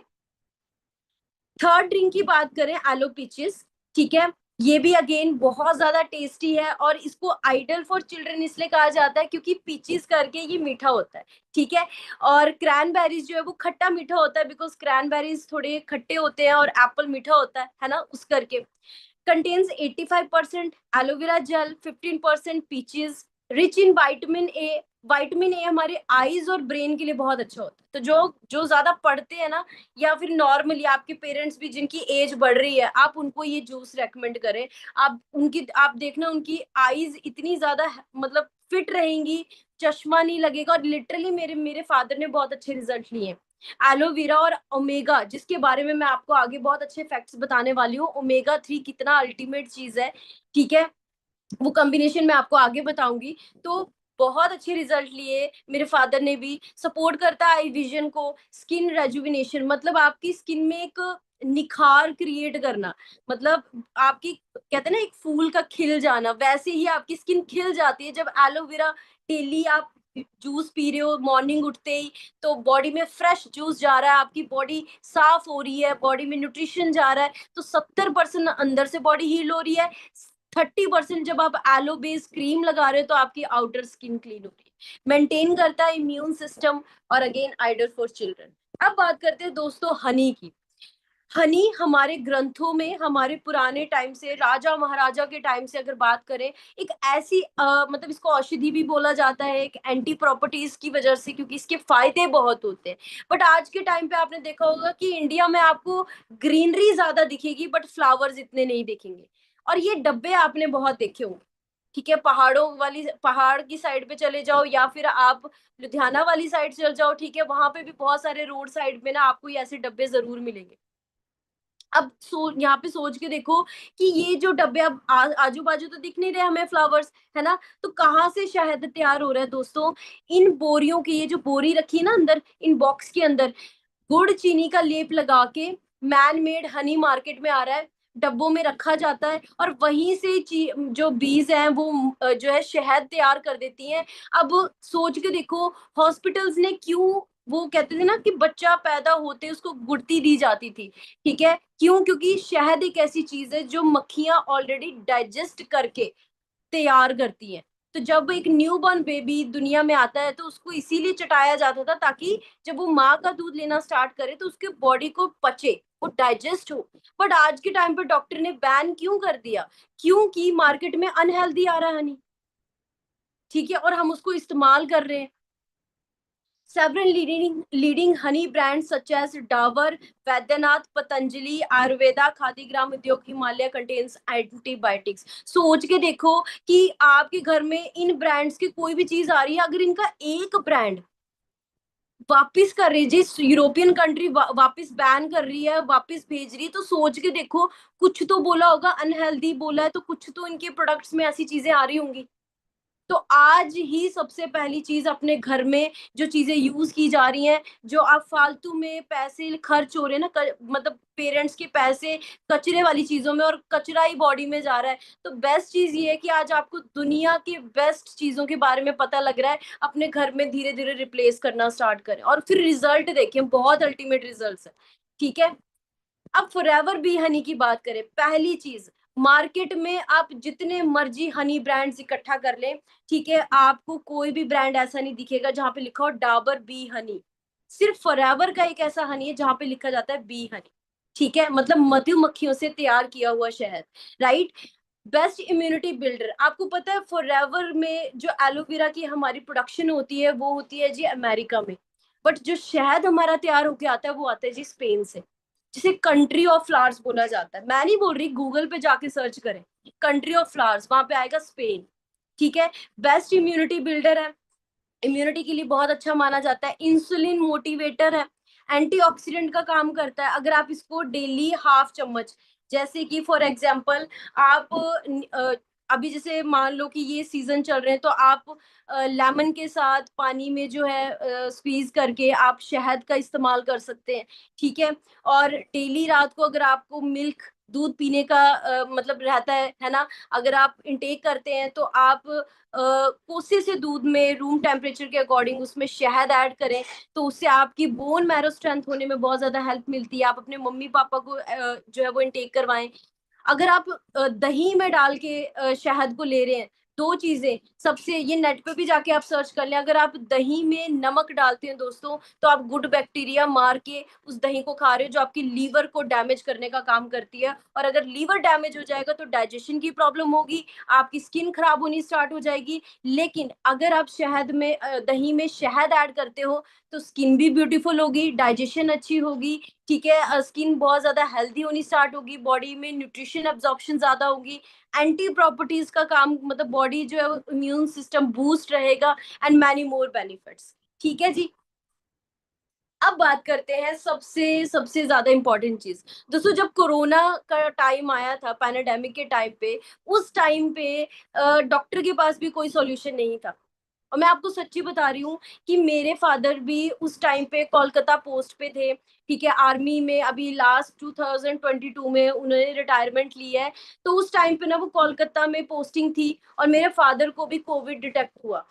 थर्ड ड्रिंक की बात करें, एलो पीचेस। ठीक है। ये भी अगेन बहुत ज्यादा टेस्टी है, और इसको आइडल फॉर चिल्ड्रन इसलिए कहा जाता है क्योंकि पीचेस करके ये मीठा होता है। ठीक है। और क्रैनबेरीज जो है वो खट्टा मीठा होता है, बिकॉज क्रैनबेरीज थोड़े खट्टे होते हैं और एप्पल मीठा होता है ना, उस करके। Contains 85% aloe vera gel, 15% peaches, rich in vitamin A. Vitamin A हमारे आईज और ब्रेन के लिए बहुत अच्छा होता है। तो जो जो ज्यादा पढ़ते हैं ना, या फिर नॉर्मली आपके पेरेंट्स भी जिनकी एज बढ़ रही है, आप उनको ये जूस रेकमेंड करें। आप देखना उनकी आईज इतनी ज्यादा मतलब फिट रहेंगी, चश्मा नहीं लगेगा। और लिटरली मेरे मेरे फादर ने बहुत अच्छे रिजल्ट लिए हैं। एलोवेरा और ओमेगा, जिसके बारे में मैं आपको आगे बहुत अच्छे फैक्ट्स बताने वाली हूँ, ओमेगा 3 कितना अल्टीमेट चीज है। ठीक है। वो कॉम्बिनेशन मैं आपको आगे बताऊंगी। तो बहुत अच्छे रिजल्ट लिए मेरे फादर ने भी। सपोर्ट करता है आई विजन को, स्किन रेजुविनेशन, मतलब आपकी स्किन में एक निखार क्रिएट करना, मतलब आपकी कहते हैं ना एक फूल का खिल जाना, वैसे ही आपकी स्किन खिल जाती है जब एलोवेरा डेली आप जूस पी रहे हो मॉर्निंग उठते ही। तो बॉडी में फ्रेश जूस जा रहा है, आपकी बॉडी साफ हो रही है, बॉडी में न्यूट्रिशन जा रहा है, तो 70% अंदर से बॉडी हील हो रही है। 30% जब आप एलो बेस्ड क्रीम लगा रहे हो तो आपकी आउटर स्किन क्लीन हो रही है। मेंटेन करता है इम्यून सिस्टम, और अगेन आइडल फॉर चिल्ड्रन। अब बात करते हैं दोस्तों हनी की। हनी हमारे ग्रंथों में, हमारे पुराने टाइम से, राजा महाराजा के टाइम से अगर बात करें, एक ऐसी मतलब इसको औषधि भी बोला जाता है, एक एंटी प्रॉपर्टीज की वजह से, क्योंकि इसके फायदे बहुत होते हैं। बट आज के टाइम पे आपने देखा होगा कि इंडिया में आपको ग्रीनरी ज्यादा दिखेगी, बट फ्लावर्स इतने नहीं दिखेंगे। और ये डब्बे आपने बहुत देखे होंगे। ठीक है। पहाड़ों वाली, पहाड़ की साइड पे चले जाओ, या फिर आप लुधियाना वाली साइड चले जाओ, ठीक है, वहां पे भी बहुत सारे रोड साइड में ना आपको ऐसे डब्बे जरूर मिलेंगे। अब यहाँ पे सोच के देखो कि ये जो डब्बे अब आजू बाजू तो दिख नहीं रहे हमें फ्लावर्स, है ना, तो कहाँ से शहद तैयार हो रहा है दोस्तों? इन बोरियों की, ये जो बोरी रखी है ना अंदर, इन बॉक्स के अंदर गुड़ चीनी का लेप लगा के मैन मेड हनी मार्केट में आ रहा है, डब्बों में रखा जाता है, और वहीं से जो बीज हैं वो जो है शहद तैयार कर देती हैं। अब सोच के देखो, हॉस्पिटल्स ने क्यों, वो कहते थे ना कि बच्चा पैदा होते उसको गुड़ती दी जाती थी। ठीक है। क्यों? क्योंकि शहद एक ऐसी चीज है जो मक्खियां ऑलरेडी डाइजेस्ट करके तैयार करती हैं। तो जब एक न्यू बॉर्न बेबी दुनिया में आता है, तो उसको इसीलिए चटाया जाता था, ताकि जब वो माँ का दूध लेना स्टार्ट करे तो उसके बॉडी को पचे, वो डाइजेस्ट हो। बट आज के टाइम पर डॉक्टर ने बैन क्यों कर दिया? क्योंकि मार्केट में अनहेल्दी आ रहा है हनी। ठीक है। और हम उसको इस्तेमाल कर रहे हैं। Several leading honey brands such as Dabur, Vaidyanath, Patanjali, Ayurveda, Khadigram उद्योग, हिमालय contains antibiotics। सोच के देखो कि आपके घर में इन ब्रांड्स की कोई भी चीज आ रही है, अगर इनका एक ब्रांड वापिस कर रही है, जिस यूरोपियन कंट्री वापिस बैन कर रही है, वापिस भेज रही है, तो सोच के देखो, कुछ तो बोला होगा, अनहेल्दी बोला है, तो कुछ तो इनके प्रोडक्ट्स में ऐसी चीजें आ रही होंगी। तो आज ही सबसे पहली चीज, अपने घर में जो चीजें यूज की जा रही हैं, जो आप फालतू में पैसे खर्च हो रहे हैं ना, मतलब पेरेंट्स के पैसे कचरे वाली चीजों में, और कचरा ही बॉडी में जा रहा है, तो बेस्ट चीज ये है कि आज आपको दुनिया की बेस्ट चीजों के बारे में पता लग रहा है। अपने घर में धीरे धीरे रिप्लेस करना स्टार्ट करें, और फिर रिजल्ट देखें, बहुत अल्टीमेट रिजल्ट है। ठीक है। अब फॉरएवर बी हनी की बात करें, पहली चीज, मार्केट में आप जितने मर्जी हनी ब्रांड्स इकट्ठा कर लें, ठीक है, आपको कोई भी ब्रांड ऐसा नहीं दिखेगा जहां पे लिखा हो डाबर बी हनी। सिर्फ फॉरएवर का एक ऐसा हनी है जहां पे लिखा जाता है बी हनी, ठीक है, मतलब मधुमक्खियों से तैयार किया हुआ शहद, राइट। बेस्ट इम्यूनिटी बिल्डर, आपको पता है फॉरएवर में जो एलोवेरा की हमारी प्रोडक्शन होती है वो होती है जी अमेरिका में, बट जो शहद हमारा तैयार होके आता है वो आता है जी स्पेन से, जिसे कंट्री ऑफ फ्लावर्स बोला जाता है। मैं नहीं बोल रही, गूगल पे जाके सर्च करें, कंट्री ऑफ फ्लावर्स, वहां पे आएगा स्पेन, ठीक है। बेस्ट इम्यूनिटी बिल्डर है, इम्यूनिटी के लिए बहुत अच्छा माना जाता है। इंसुलिन मोटिवेटर है, एंटीऑक्सीडेंट का काम करता है। अगर आप इसको डेली हाफ चम्मच, जैसे कि फॉर एग्जांपल आप अभी जैसे मान लो कि ये सीजन चल रहे हैं तो आप लेमन के साथ पानी में जो है स्क्वीज करके आप शहद का इस्तेमाल कर सकते हैं, ठीक है। और डेली रात को अगर आपको मिल्क दूध पीने का मतलब रहता है ना, अगर आप इंटेक करते हैं तो आप कोसे से दूध में रूम टेम्परेचर के अकॉर्डिंग उसमें शहद ऐड करें, तो उससे आपकी बोन मैरो स्ट्रेंथ होने में बहुत ज्यादा हेल्प मिलती है। आप अपने मम्मी पापा को जो है वो इंटेक करवाएं। अगर आप दही में डाल के शहद को ले रहे हैं, दो चीजें, सबसे ये नेट पे भी जाके आप सर्च कर लें, अगर आप दही में नमक डालते हैं दोस्तों तो आप गुड बैक्टीरिया मार के उस दही को खा रहे हो जो आपकी लीवर को डैमेज करने का काम करती है, और अगर लीवर डैमेज हो जाएगा तो डाइजेशन की प्रॉब्लम होगी, आपकी स्किन खराब होनी स्टार्ट हो जाएगी। लेकिन अगर आप शहद में दही में शहद ऐड करते हो तो स्किन भी ब्यूटीफुल होगी, डाइजेशन अच्छी होगी, ठीक है, स्किन बहुत ज्यादा हेल्दी होनी स्टार्ट होगी, बॉडी में न्यूट्रिशन एब्जॉर्प्शन ज्यादा होगी, एंटी प्रॉपर्टीज का काम, मतलब बॉडी जो है इम्यून सिस्टम बूस्ट रहेगा, एंड मैनी मोर बेनिफिट्स, ठीक है जी। अब बात करते हैं सबसे सबसे ज्यादा इंपॉर्टेंट चीज। दोस्तों जब कोरोना का टाइम आया था, पैनाडेमिक के टाइम पे, उस टाइम पे डॉक्टर के पास भी कोई सॉल्यूशन नहीं था। और मैं आपको सच्ची बता रही हूँ कि मेरे फादर भी उस टाइम पे कोलकाता पोस्ट पे थे, ठीक है, आर्मी में, अभी लास्ट 2022 में उन्होंने रिटायरमेंट ली है। तो उस टाइम पे ना वो कोलकाता में पोस्टिंग थी और मेरे फादर को भी कोविड डिटेक्ट हुआ।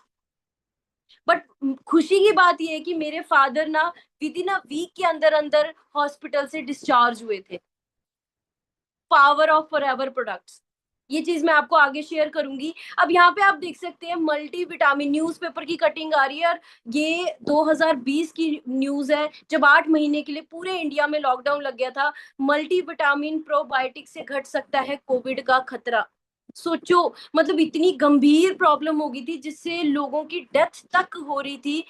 बट खुशी की बात यह है कि मेरे फादर ना विद इन अ वीक के अंदर अंदर हॉस्पिटल से डिस्चार्ज हुए थे। पावर ऑफ फॉरएवर प्रोडक्ट्स, ये चीज मैं आपको आगे शेयर करूंगी। अब यहाँ पे आप देख सकते हैं मल्टी विटामिन, न्यूज़पेपर की कटिंग आ रही है, और ये 2020 की न्यूज है जब 8 महीने के लिए पूरे इंडिया में लॉकडाउन लग गया था। मल्टी विटामिन प्रोबायोटिक से घट सकता है कोविड का खतरा। सोचो, मतलब इतनी गंभीर प्रॉब्लम हो गई थी जिससे लोगों की डेथ तक हो रही थी।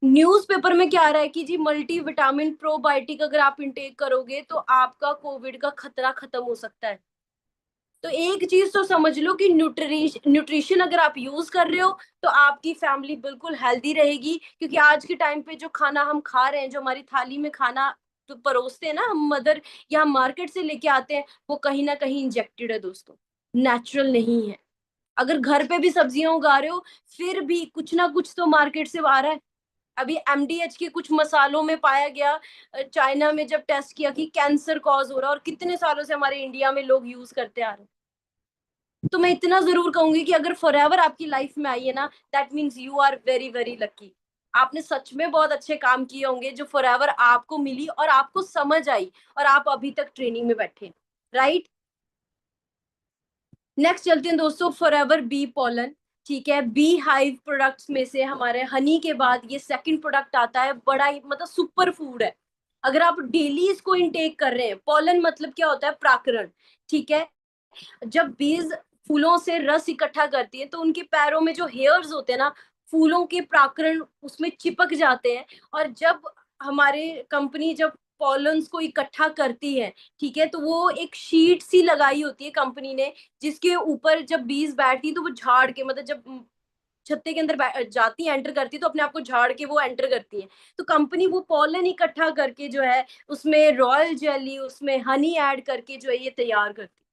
न्यूज़पेपर में क्या आ रहा है कि जी मल्टी विटामिन प्रोबायोटिक अगर आप इंटेक करोगे तो आपका कोविड का खतरा खत्म हो सकता है। तो एक चीज तो समझ लो कि न्यूट्रिशन अगर आप यूज कर रहे हो तो आपकी फैमिली बिल्कुल हेल्दी रहेगी, क्योंकि आज के टाइम पे जो खाना हम खा रहे हैं, जो हमारी थाली में खाना तो परोसते हैं ना हम मदर, या मार्केट से लेके आते हैं, वो कहीं ना कहीं इंजेक्टेड है दोस्तों, नेचुरल नहीं है। अगर घर पे भी सब्जियां उगा रहे हो फिर भी कुछ ना कुछ तो मार्केट से आ रहा है। अभी एमडीएच के कुछ मसालों में पाया गया, चाइना में जब टेस्ट किया कि कैंसर कॉज हो रहा है, और कितने सालों से हमारे इंडिया में लोग यूज करते आ रहे हैं। तो मैं इतना जरूर कहूंगी कि अगर फॉरएवर आपकी लाइफ में आई है ना, that means you are very very lucky. आपने सच में बहुत अच्छे काम किए होंगे जो फॉरएवर आपको मिली और आपको समझ आई, और आप अभी तक ट्रेनिंग में बैठे, राइट। नेक्स्ट चलते हैं दोस्तों, फॉरएवर बी पॉलन, ठीक है। बी हाइव प्रोडक्ट्स में से हमारे हनी के बाद ये सेकंड प्रोडक्ट आता है, बड़ा ही मतलब सुपर फूड है। अगर आप डेली इसको इनटेक कर रहे हैं, पॉलन मतलब क्या होता है, प्राकरण, ठीक है। जब बीज फूलों से रस इकट्ठा करती है तो उनके पैरों में जो हेयर्स होते हैं ना, फूलों के प्राकरण उसमें चिपक जाते हैं, और जब हमारे कंपनी जब पॉलन्स को इकट्ठा करती है, ठीक है, तो वो एक शीट सी लगाई होती है कंपनी ने, जिसके ऊपर जब बीज बैठती है तो वो झाड़ के, मतलब जब छत्ते के अंदर जाती है, एंटर करती है, तो अपने आप को झाड़ के वो एंटर करती है। तो कंपनी वो पॉलन इकट्ठा करके जो है उसमें रॉयल जेली, उसमें हनी ऐड करके जो है ये तैयार करती है।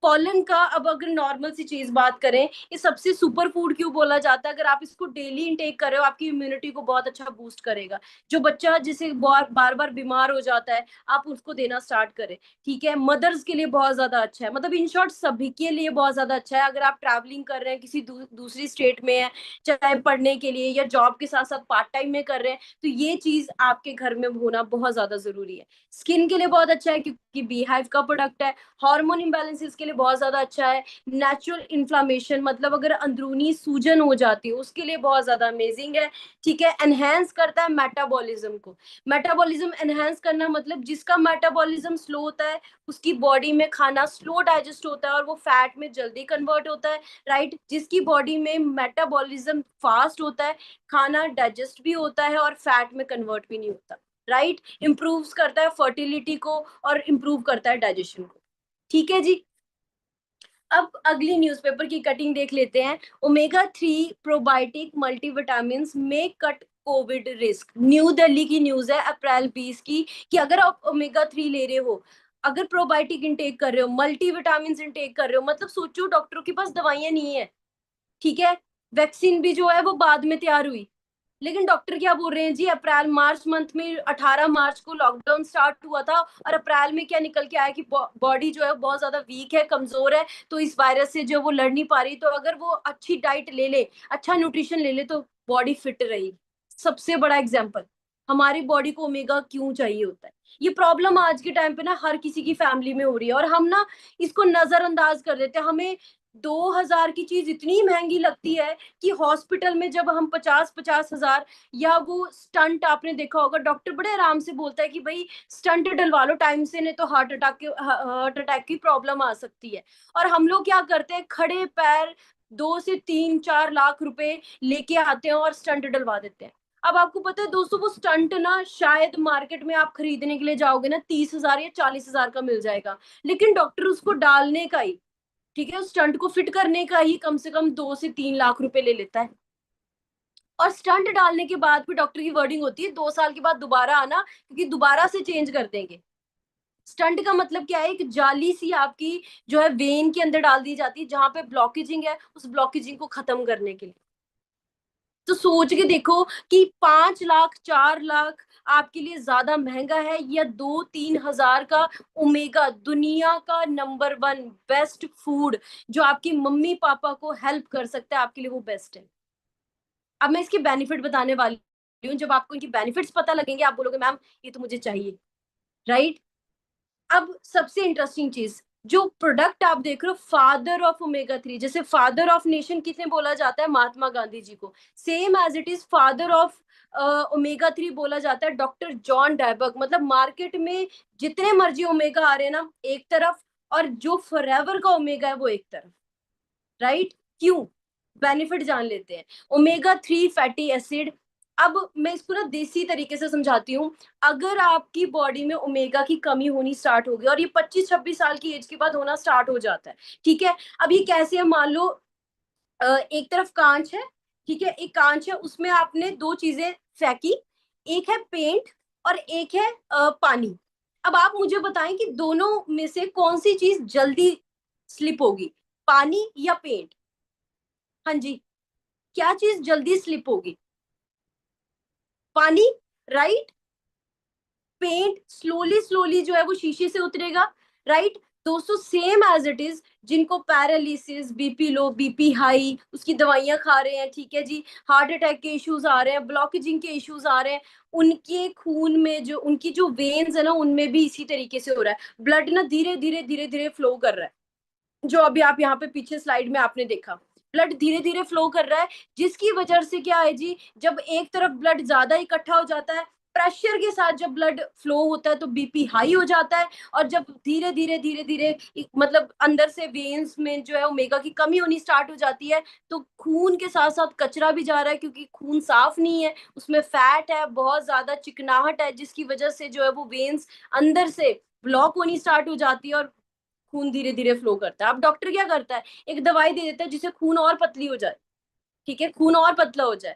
पॉलन का, अब अगर नॉर्मल सी चीज बात करें, ये सबसे सुपर फूड क्यों बोला जाता है, अगर आप इसको डेली इंटेक कर रहे हो आपकी इम्यूनिटी को बहुत अच्छा बूस्ट करेगा। जो बच्चा जिसे बार बार बीमार हो जाता है, आप उसको देना स्टार्ट करें, ठीक है। मदर्स के लिए बहुत ज्यादा अच्छा है, मतलब इन शॉर्ट सभी के लिए बहुत ज्यादा अच्छा है। अगर आप ट्रैवलिंग कर रहे हैं, किसी दूसरी स्टेट में है, चाहे पढ़ने के लिए या जॉब के साथ साथ पार्ट टाइम में कर रहे हैं, तो ये चीज आपके घर में होना बहुत ज्यादा जरूरी है। स्किन के लिए बहुत अच्छा है क्योंकि बी हाइव का प्रोडक्ट है। हार्मोन इम्बैलेंसेस के लिए बहुत ज्यादा अच्छा है। नेचुरल इन्फ्लामेशन, मतलब अगर अंदरूनी सूजन हो जाती है उसके लिए बहुत ज्यादा अमेजिंग है। ठीक है, एनहेंस करता है मेटाबॉलिज्म को। मेटाबॉलिज्म एनहेंस करना मतलब जिसका मेटाबॉलिज्म स्लो होता है उसकी बॉडी में खाना स्लो डाइजेस्ट होता है और वो फैट में जल्दी कन्वर्ट होता है। राइट, जिसकी बॉडी में मेटाबॉलिज्म फास्ट होता है खाना डाइजेस्ट भी होता है और फैट में कन्वर्ट भी नहीं होता। राइट, इंप्रूव्स करता है फर्टिलिटी को और इंप्रूव करता है डाइजेशन को। ठीक है जी। अब अगली न्यूज़पेपर की कटिंग देख लेते हैं। ओमेगा 3 प्रोबायोटिक मल्टीविटामिन में cut Covid risk. New Delhi की न्यूज है अप्रैल 20 की, कि अगर आप ओमेगा 3 ले रहे हो, अगर प्रोबायोटिक इंटेक कर रहे हो, मल्टीविटामिन इंटेक कर रहे हो, मतलब सोचो डॉक्टरों के पास दवाइयां नहीं है। ठीक है, वैक्सीन भी जो है वो बाद में तैयार हुई, लेकिन डॉक्टर क्या बोल रहे हैं जी, अप्रैल मार्च मंथ में 18 मार्च को लॉकडाउन स्टार्ट हुआ था और अप्रैल में क्या निकल के आया कि बॉडी जो है बहुत ज्यादा वीक है, कमजोर है, तो इस वायरस से जो वो लड़ नहीं पा रही, तो अगर वो अच्छी डाइट ले ले, अच्छा न्यूट्रिशन ले ले तो बॉडी फिट रहेगी। सबसे बड़ा एग्जाम्पल, हमारी बॉडी को ओमेगा क्यों चाहिए होता है। ये प्रॉब्लम आज के टाइम पे ना हर किसी की फैमिली में हो रही है और हम ना इसको नजरअंदाज कर देते हैं। हमें 2000 की चीज इतनी महंगी लगती है कि हॉस्पिटल में जब हम 50-50 हजार, या वो स्टंट आपने देखा होगा, डॉक्टर बड़े आराम से बोलता है कि भाई स्टंट डलवा लो टाइम से, नहीं तो हार्ट अटैक की प्रॉब्लम आ सकती है। और हम लोग क्या करते हैं, खड़े पैर 2 से 3-4 लाख रुपए लेके आते हैं और स्टंट डलवा देते हैं। अब आपको पता है दोस्तों, वो स्टंट ना शायद मार्केट में आप खरीदने के लिए जाओगे ना 30 हजार या 40 हजार का मिल जाएगा, लेकिन डॉक्टर उसको डालने का ही, ठीक है, उस स्टंट को फिट करने का ही कम से कम 2 से 3 लाख रुपए ले लेता है। और स्टंट डालने के बाद भी डॉक्टर की वर्डिंग होती है 2 साल के बाद दोबारा आना, क्योंकि दोबारा से चेंज कर देंगे। स्टंट का मतलब क्या है, एक जाली सी आपकी जो है वेन के अंदर डाल दी जाती है, जहां पे ब्लॉकेजिंग है उस ब्लॉकेजिंग को खत्म करने के लिए। तो सोच के देखो कि 5 लाख 4 लाख आपके लिए ज्यादा महंगा है या 2-3 हजार का ओमेगा, दुनिया का नंबर 1 बेस्ट फूड जो आपकी मम्मी पापा को हेल्प कर सकता है, आपके लिए वो बेस्ट है। अब मैं इसके बेनिफिट बताने वाली हूँ, जब आपको इनकी बेनिफिट्स पता लगेंगे आप बोलोगे मैम ये तो मुझे चाहिए। राइट, अब सबसे इंटरेस्टिंग चीज, जो प्रोडक्ट आप देख रहे हो, फादर ऑफ ओमेगा 3, जैसे फादर ऑफ नेशन किसने बोला जाता है, महात्मा गांधी जी को, same as it is father of omega 3 बोला जाता है डॉक्टर जॉन डैबक। मतलब मार्केट में जितने मर्जी ओमेगा आ रहे हैं ना एक तरफ, और जो फॉरएवर का ओमेगा है वो एक तरफ। राइट, क्यों, बेनिफिट जान लेते हैं। ओमेगा 3 फैटी एसिड, अब मैं इसको ना देसी तरीके से समझाती हूँ। अगर आपकी बॉडी में ओमेगा की कमी होनी स्टार्ट होगी, और ये 25-26 साल की एज के बाद होना स्टार्ट हो जाता है, ठीक है। अब ये कैसे है, मान लो एक तरफ कांच है, ठीक है, एक कांच है, उसमें आपने दो चीजें फेंकी, एक है पेंट और एक है पानी। अब आप मुझे बताएं कि दोनों में से कौन सी चीज जल्दी स्लिप होगी, पानी या पेंट। हाँ जी, क्या चीज जल्दी स्लिप होगी, पानी। राइट, पेंट स्लोली स्लोली जो है वो शीशे से उतरेगा। राइट, दोस्तों सेम एज इट इज, जिनको paralysis, BP low, BP high, उसकी दवाइयां खा रहे हैं, ठीक है जी, हार्ट अटैक के इश्यूज आ रहे हैं, ब्लॉकेजिंग के इश्यूज आ रहे हैं, उनके खून में जो उनकी जो वेन्स है ना उनमें भी इसी तरीके से हो रहा है, ब्लड ना धीरे धीरे धीरे धीरे फ्लो कर रहा है। जो अभी आप यहाँ पे पीछे स्लाइड में आपने देखा, ब्लड धीरे धीरे फ्लो कर रहा है, जिसकी वजह से क्या है जी, जब एक तरफ ब्लड ज्यादा इकट्ठा हो जाता है, प्रेशर के साथ जब ब्लड फ्लो होता है तो बीपी हाई हो जाता है। और जब धीरे धीरे धीरे धीरे मतलब अंदर से वेन्स में जो है ओमेगा की कमी होनी स्टार्ट हो जाती है, तो खून के साथ साथ कचरा भी जा रहा है, क्योंकि खून साफ नहीं है, उसमें फैट है, बहुत ज्यादा चिकनाहट है, जिसकी वजह से जो है वो वेन्स अंदर से ब्लॉक होनी स्टार्ट हो जाती है और खून धीरे धीरे फ्लो करता है। अब डॉक्टर क्या करता है, एक दवाई दे देता है जिससे खून और पतली हो जाए, ठीक है, खून और पतला हो जाए।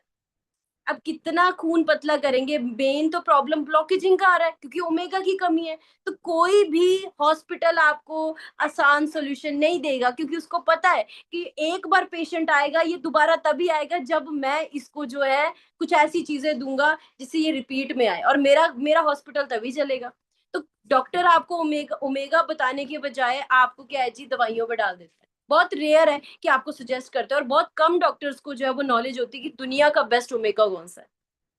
अब कितना खून पतला करेंगे, मेन तो प्रॉब्लम ब्लॉकेजिंग का आ रहा है क्योंकि ओमेगा की कमी है। तो कोई भी हॉस्पिटल आपको आसान सोल्यूशन नहीं देगा, क्योंकि उसको पता है कि एक बार पेशेंट आएगा, ये दोबारा तभी आएगा जब मैं इसको जो है कुछ ऐसी चीजें दूंगा जिससे ये रिपीट में आए, और मेरा मेरा हॉस्पिटल तभी चलेगा। तो डॉक्टर आपको ओमेगा ओमेगा बताने के बजाय आपको क्या है जी, दवाइयों में डाल देता है। बहुत रेयर है कि आपको सजेस्ट करते हैं, और बहुत कम डॉक्टर्स को जो है वो नॉलेज होती है कि दुनिया का बेस्ट ओमेगा कौन सा है।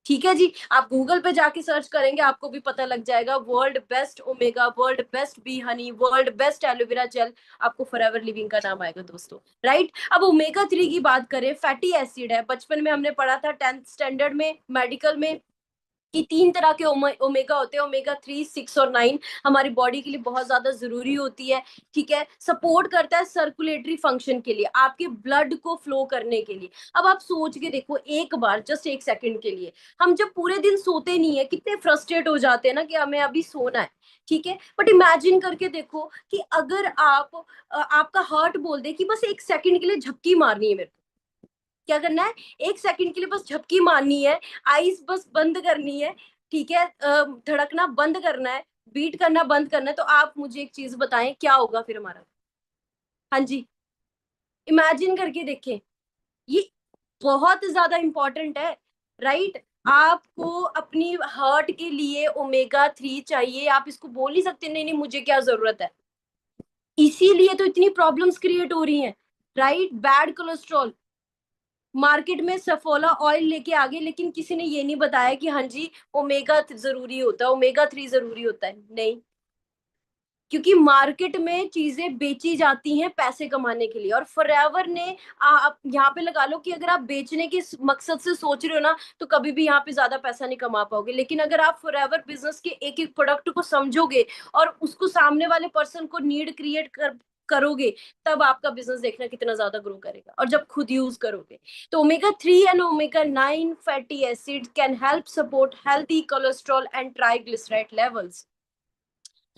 ठीक है जी, आप गूगल पे जाके सर्च करेंगे आपको भी पता लग जाएगा, world best omega, world best B Honey, world best aloe vera gel, आपको फॉरएवर लिविंग का नाम आएगा दोस्तों। राइट, अब ओमेगा 3 की बात करें, फैटी एसिड है, बचपन में हमने पढ़ा था 10th स्टैंडर्ड में मेडिकल में कि 3 तरह के ओमेगा होते हैं, ओमेगा 3, 6 और 9, हमारी बॉडी के लिए बहुत ज्यादा जरूरी होती है। ठीक है, सपोर्ट करता है सर्कुलेटरी फंक्शन के लिए, आपके ब्लड को फ्लो करने के लिए। अब आप सोच के देखो एक बार, जस्ट 1 सेकंड के लिए, हम जब पूरे दिन सोते नहीं है कितने फ्रस्ट्रेट हो जाते हैं ना कि हमें अभी सोना है। ठीक है, बट इमेजिन करके देखो कि अगर आप आपका हार्ट बोल दे कि बस 1 सेकंड के लिए झपकी मारनी है, मेरे को क्या करना है, 1 सेकंड के लिए बस झपकी मारनी है, आईज बस बंद करनी है। ठीक है, धड़कना बंद करना है, बीट करना बंद करना है, तो आप मुझे एक चीज बताएं क्या होगा फिर हमारा। हाँ जी, इमेजिन करके देखें, ये बहुत ज्यादा इंपॉर्टेंट है। राइट, आपको अपनी हार्ट के लिए ओमेगा 3 चाहिए, आप इसको बोल नहीं सकते नहीं नहीं मुझे क्या जरूरत है। इसीलिए तो इतनी प्रॉब्लम्स क्रिएट हो रही हैं। राइट, बैड कोलेस्ट्रॉल, मार्केट में सफोला ऑयल लेके आ गए, लेकिन किसी ने ये नहीं बताया कि हाँ जी ओमेगा जरूरी होता है, ओमेगा 3 जरूरी होता है, नहीं। क्योंकि मार्केट में चीजें बेची जाती हैं पैसे कमाने के लिए, और फॉरएवर ने आप यहाँ पे लगा लो कि अगर आप बेचने के मकसद से सोच रहे हो ना, तो कभी भी यहाँ पे ज्यादा पैसा नहीं कमा पाओगे। लेकिन अगर आप फॉरएवर बिजनेस के एक एक प्रोडक्ट को समझोगे और उसको सामने वाले पर्सन को नीड क्रिएट करोगे, तब आपका बिजनेस देखना कितना ज्यादा ग्रो करेगा, और जब खुद यूज करोगे। तो omega 3 and omega 9 fatty acid can help support healthy cholesterol and triglyceride levels,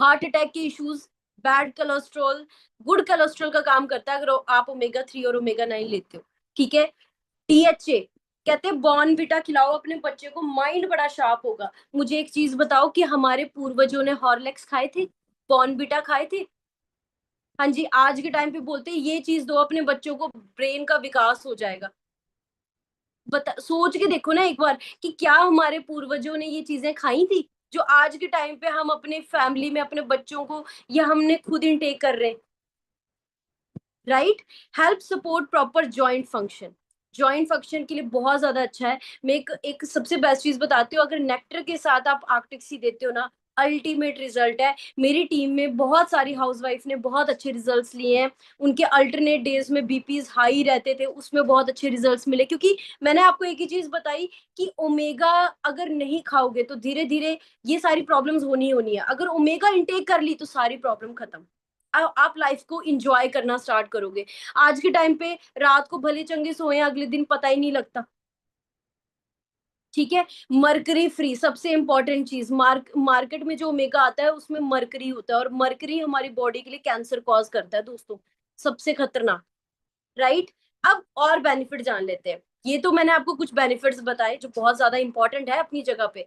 heart attack के issues, bad cholesterol, good cholesterol का काम करता है अगर आप ओमेगा 3 और ओमेगा 9 लेते हो। ठीक है, टीएचए, कहते हैं बॉर्नविटा खिलाओ अपने बच्चे को, माइंड बड़ा शार्प होगा। मुझे एक चीज बताओ कि हमारे पूर्वजों ने हॉर्लिक्स खाए थे, बॉर्नविटा खाए थे? हाँ जी, आज के टाइम पे बोलते हैं ये चीज दो अपने बच्चों को, ब्रेन का विकास हो जाएगा। सोच के देखो ना एक बार कि क्या हमारे पूर्वजों ने ये चीजें खाई थी जो आज के टाइम पे हम अपने फैमिली में अपने बच्चों को, या हमने खुद इनटेक कर रहे हैं। Right, help support proper joint function, joint function के लिए बहुत ज्यादा अच्छा है। मैं एक सबसे बेस्ट चीज बताती हूँ, अगर नेक्टर के साथ आप आर्कटिक सी देते हो ना, अल्टीमेट रिजल्ट है। मेरी टीम में बहुत सारी हाउसवाइफ ने बहुत अच्छे रिजल्ट्स लिए हैं, उनके अल्टरनेट डेज में बीपीज हाई रहते थे, उसमें बहुत अच्छे रिजल्ट्स मिले, क्योंकि मैंने आपको एक ही चीज बताई कि ओमेगा अगर नहीं खाओगे तो धीरे धीरे ये सारी प्रॉब्लम्स होनी ही होनी है, अगर ओमेगा इंटेक कर ली तो सारी प्रॉब्लम खत्म। आप लाइफ को इंजॉय करना स्टार्ट करोगे। आज के टाइम पे रात को भले चंगे सोए, अगले दिन पता ही नहीं लगता। ठीक है, मरकरी फ्री, सबसे इंपॉर्टेंट चीज, मार्केट में जो ओमेगा आता है उसमें मरकरी होता है, और मरकरी हमारी बॉडी के लिए कैंसर कॉज करता है दोस्तों, सबसे खतरनाक। राइट, अब और बेनिफिट जान लेते हैं। ये तो मैंने आपको कुछ बेनिफिट्स बताए जो बहुत ज्यादा इंपॉर्टेंट है अपनी जगह पे।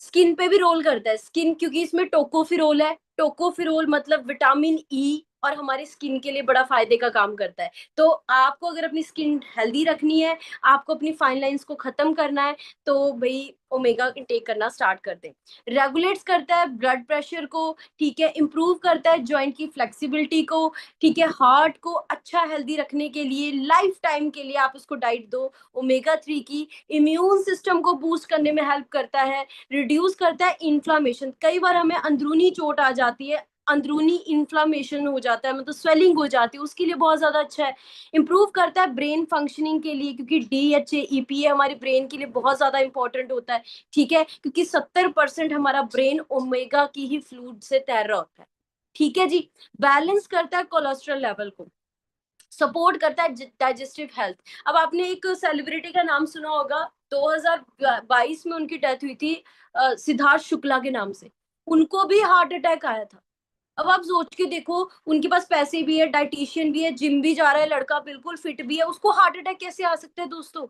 स्किन पे भी रोल करता है, स्किन, क्योंकि इसमें टोकोफिरोल है, टोकोफिरोल मतलब विटामिन 'ई', और हमारी स्किन के लिए बड़ा फायदे का काम करता है। तो आपको अगर अपनी स्किन हेल्दी रखनी है, आपको अपनी फाइन लाइंस को खत्म करना है, तो भाई ओमेगा टेक करना स्टार्ट कर दें। रेगुलेट्स करता है ब्लड प्रेशर को, ठीक है, इंप्रूव करता है जॉइंट की फ्लेक्सिबिलिटी को, ठीक है, हार्ट को अच्छा हेल्दी रखने के लिए लाइफ टाइम के लिए आप उसको डाइट दो ओमेगा 3 की। इम्यून सिस्टम को बूस्ट करने में हेल्प करता है, रिड्यूस करता है इन्फ्लामेशन, कई बार हमें अंदरूनी चोट आ जाती है, अंदरूनी इन्फ्लामेशन हो जाता है, मतलब स्वेलिंग हो जाती है, उसके लिए बहुत ज्यादा अच्छा है। इंप्रूव करता है ब्रेन फंक्शनिंग के लिए, क्योंकि डीएचए ईपीए हमारे ब्रेन के लिए बहुत ज्यादा इंपॉर्टेंट होता है। ठीक है, क्योंकि 70% हमारा ब्रेन ओमेगा की ही फ्लूइड से तैर रहा होता है। ठीक है जी, बैलेंस करता है कोलेस्ट्रॉल लेवल को, सपोर्ट करता है डाइजेस्टिव हेल्थ। अब आपने एक सेलिब्रिटी का नाम सुना होगा, 2022 में उनकी डेथ हुई थी, सिद्धार्थ शुक्ला के नाम से, उनको भी हार्ट अटैक आया था। अब आप सोच के देखो, उनके पास पैसे भी है, डाइटिशियन भी है, जिम भी जा रहा है लड़का, बिल्कुल फिट भी है, उसको हार्ट अटैक कैसे आ सकता है दोस्तों?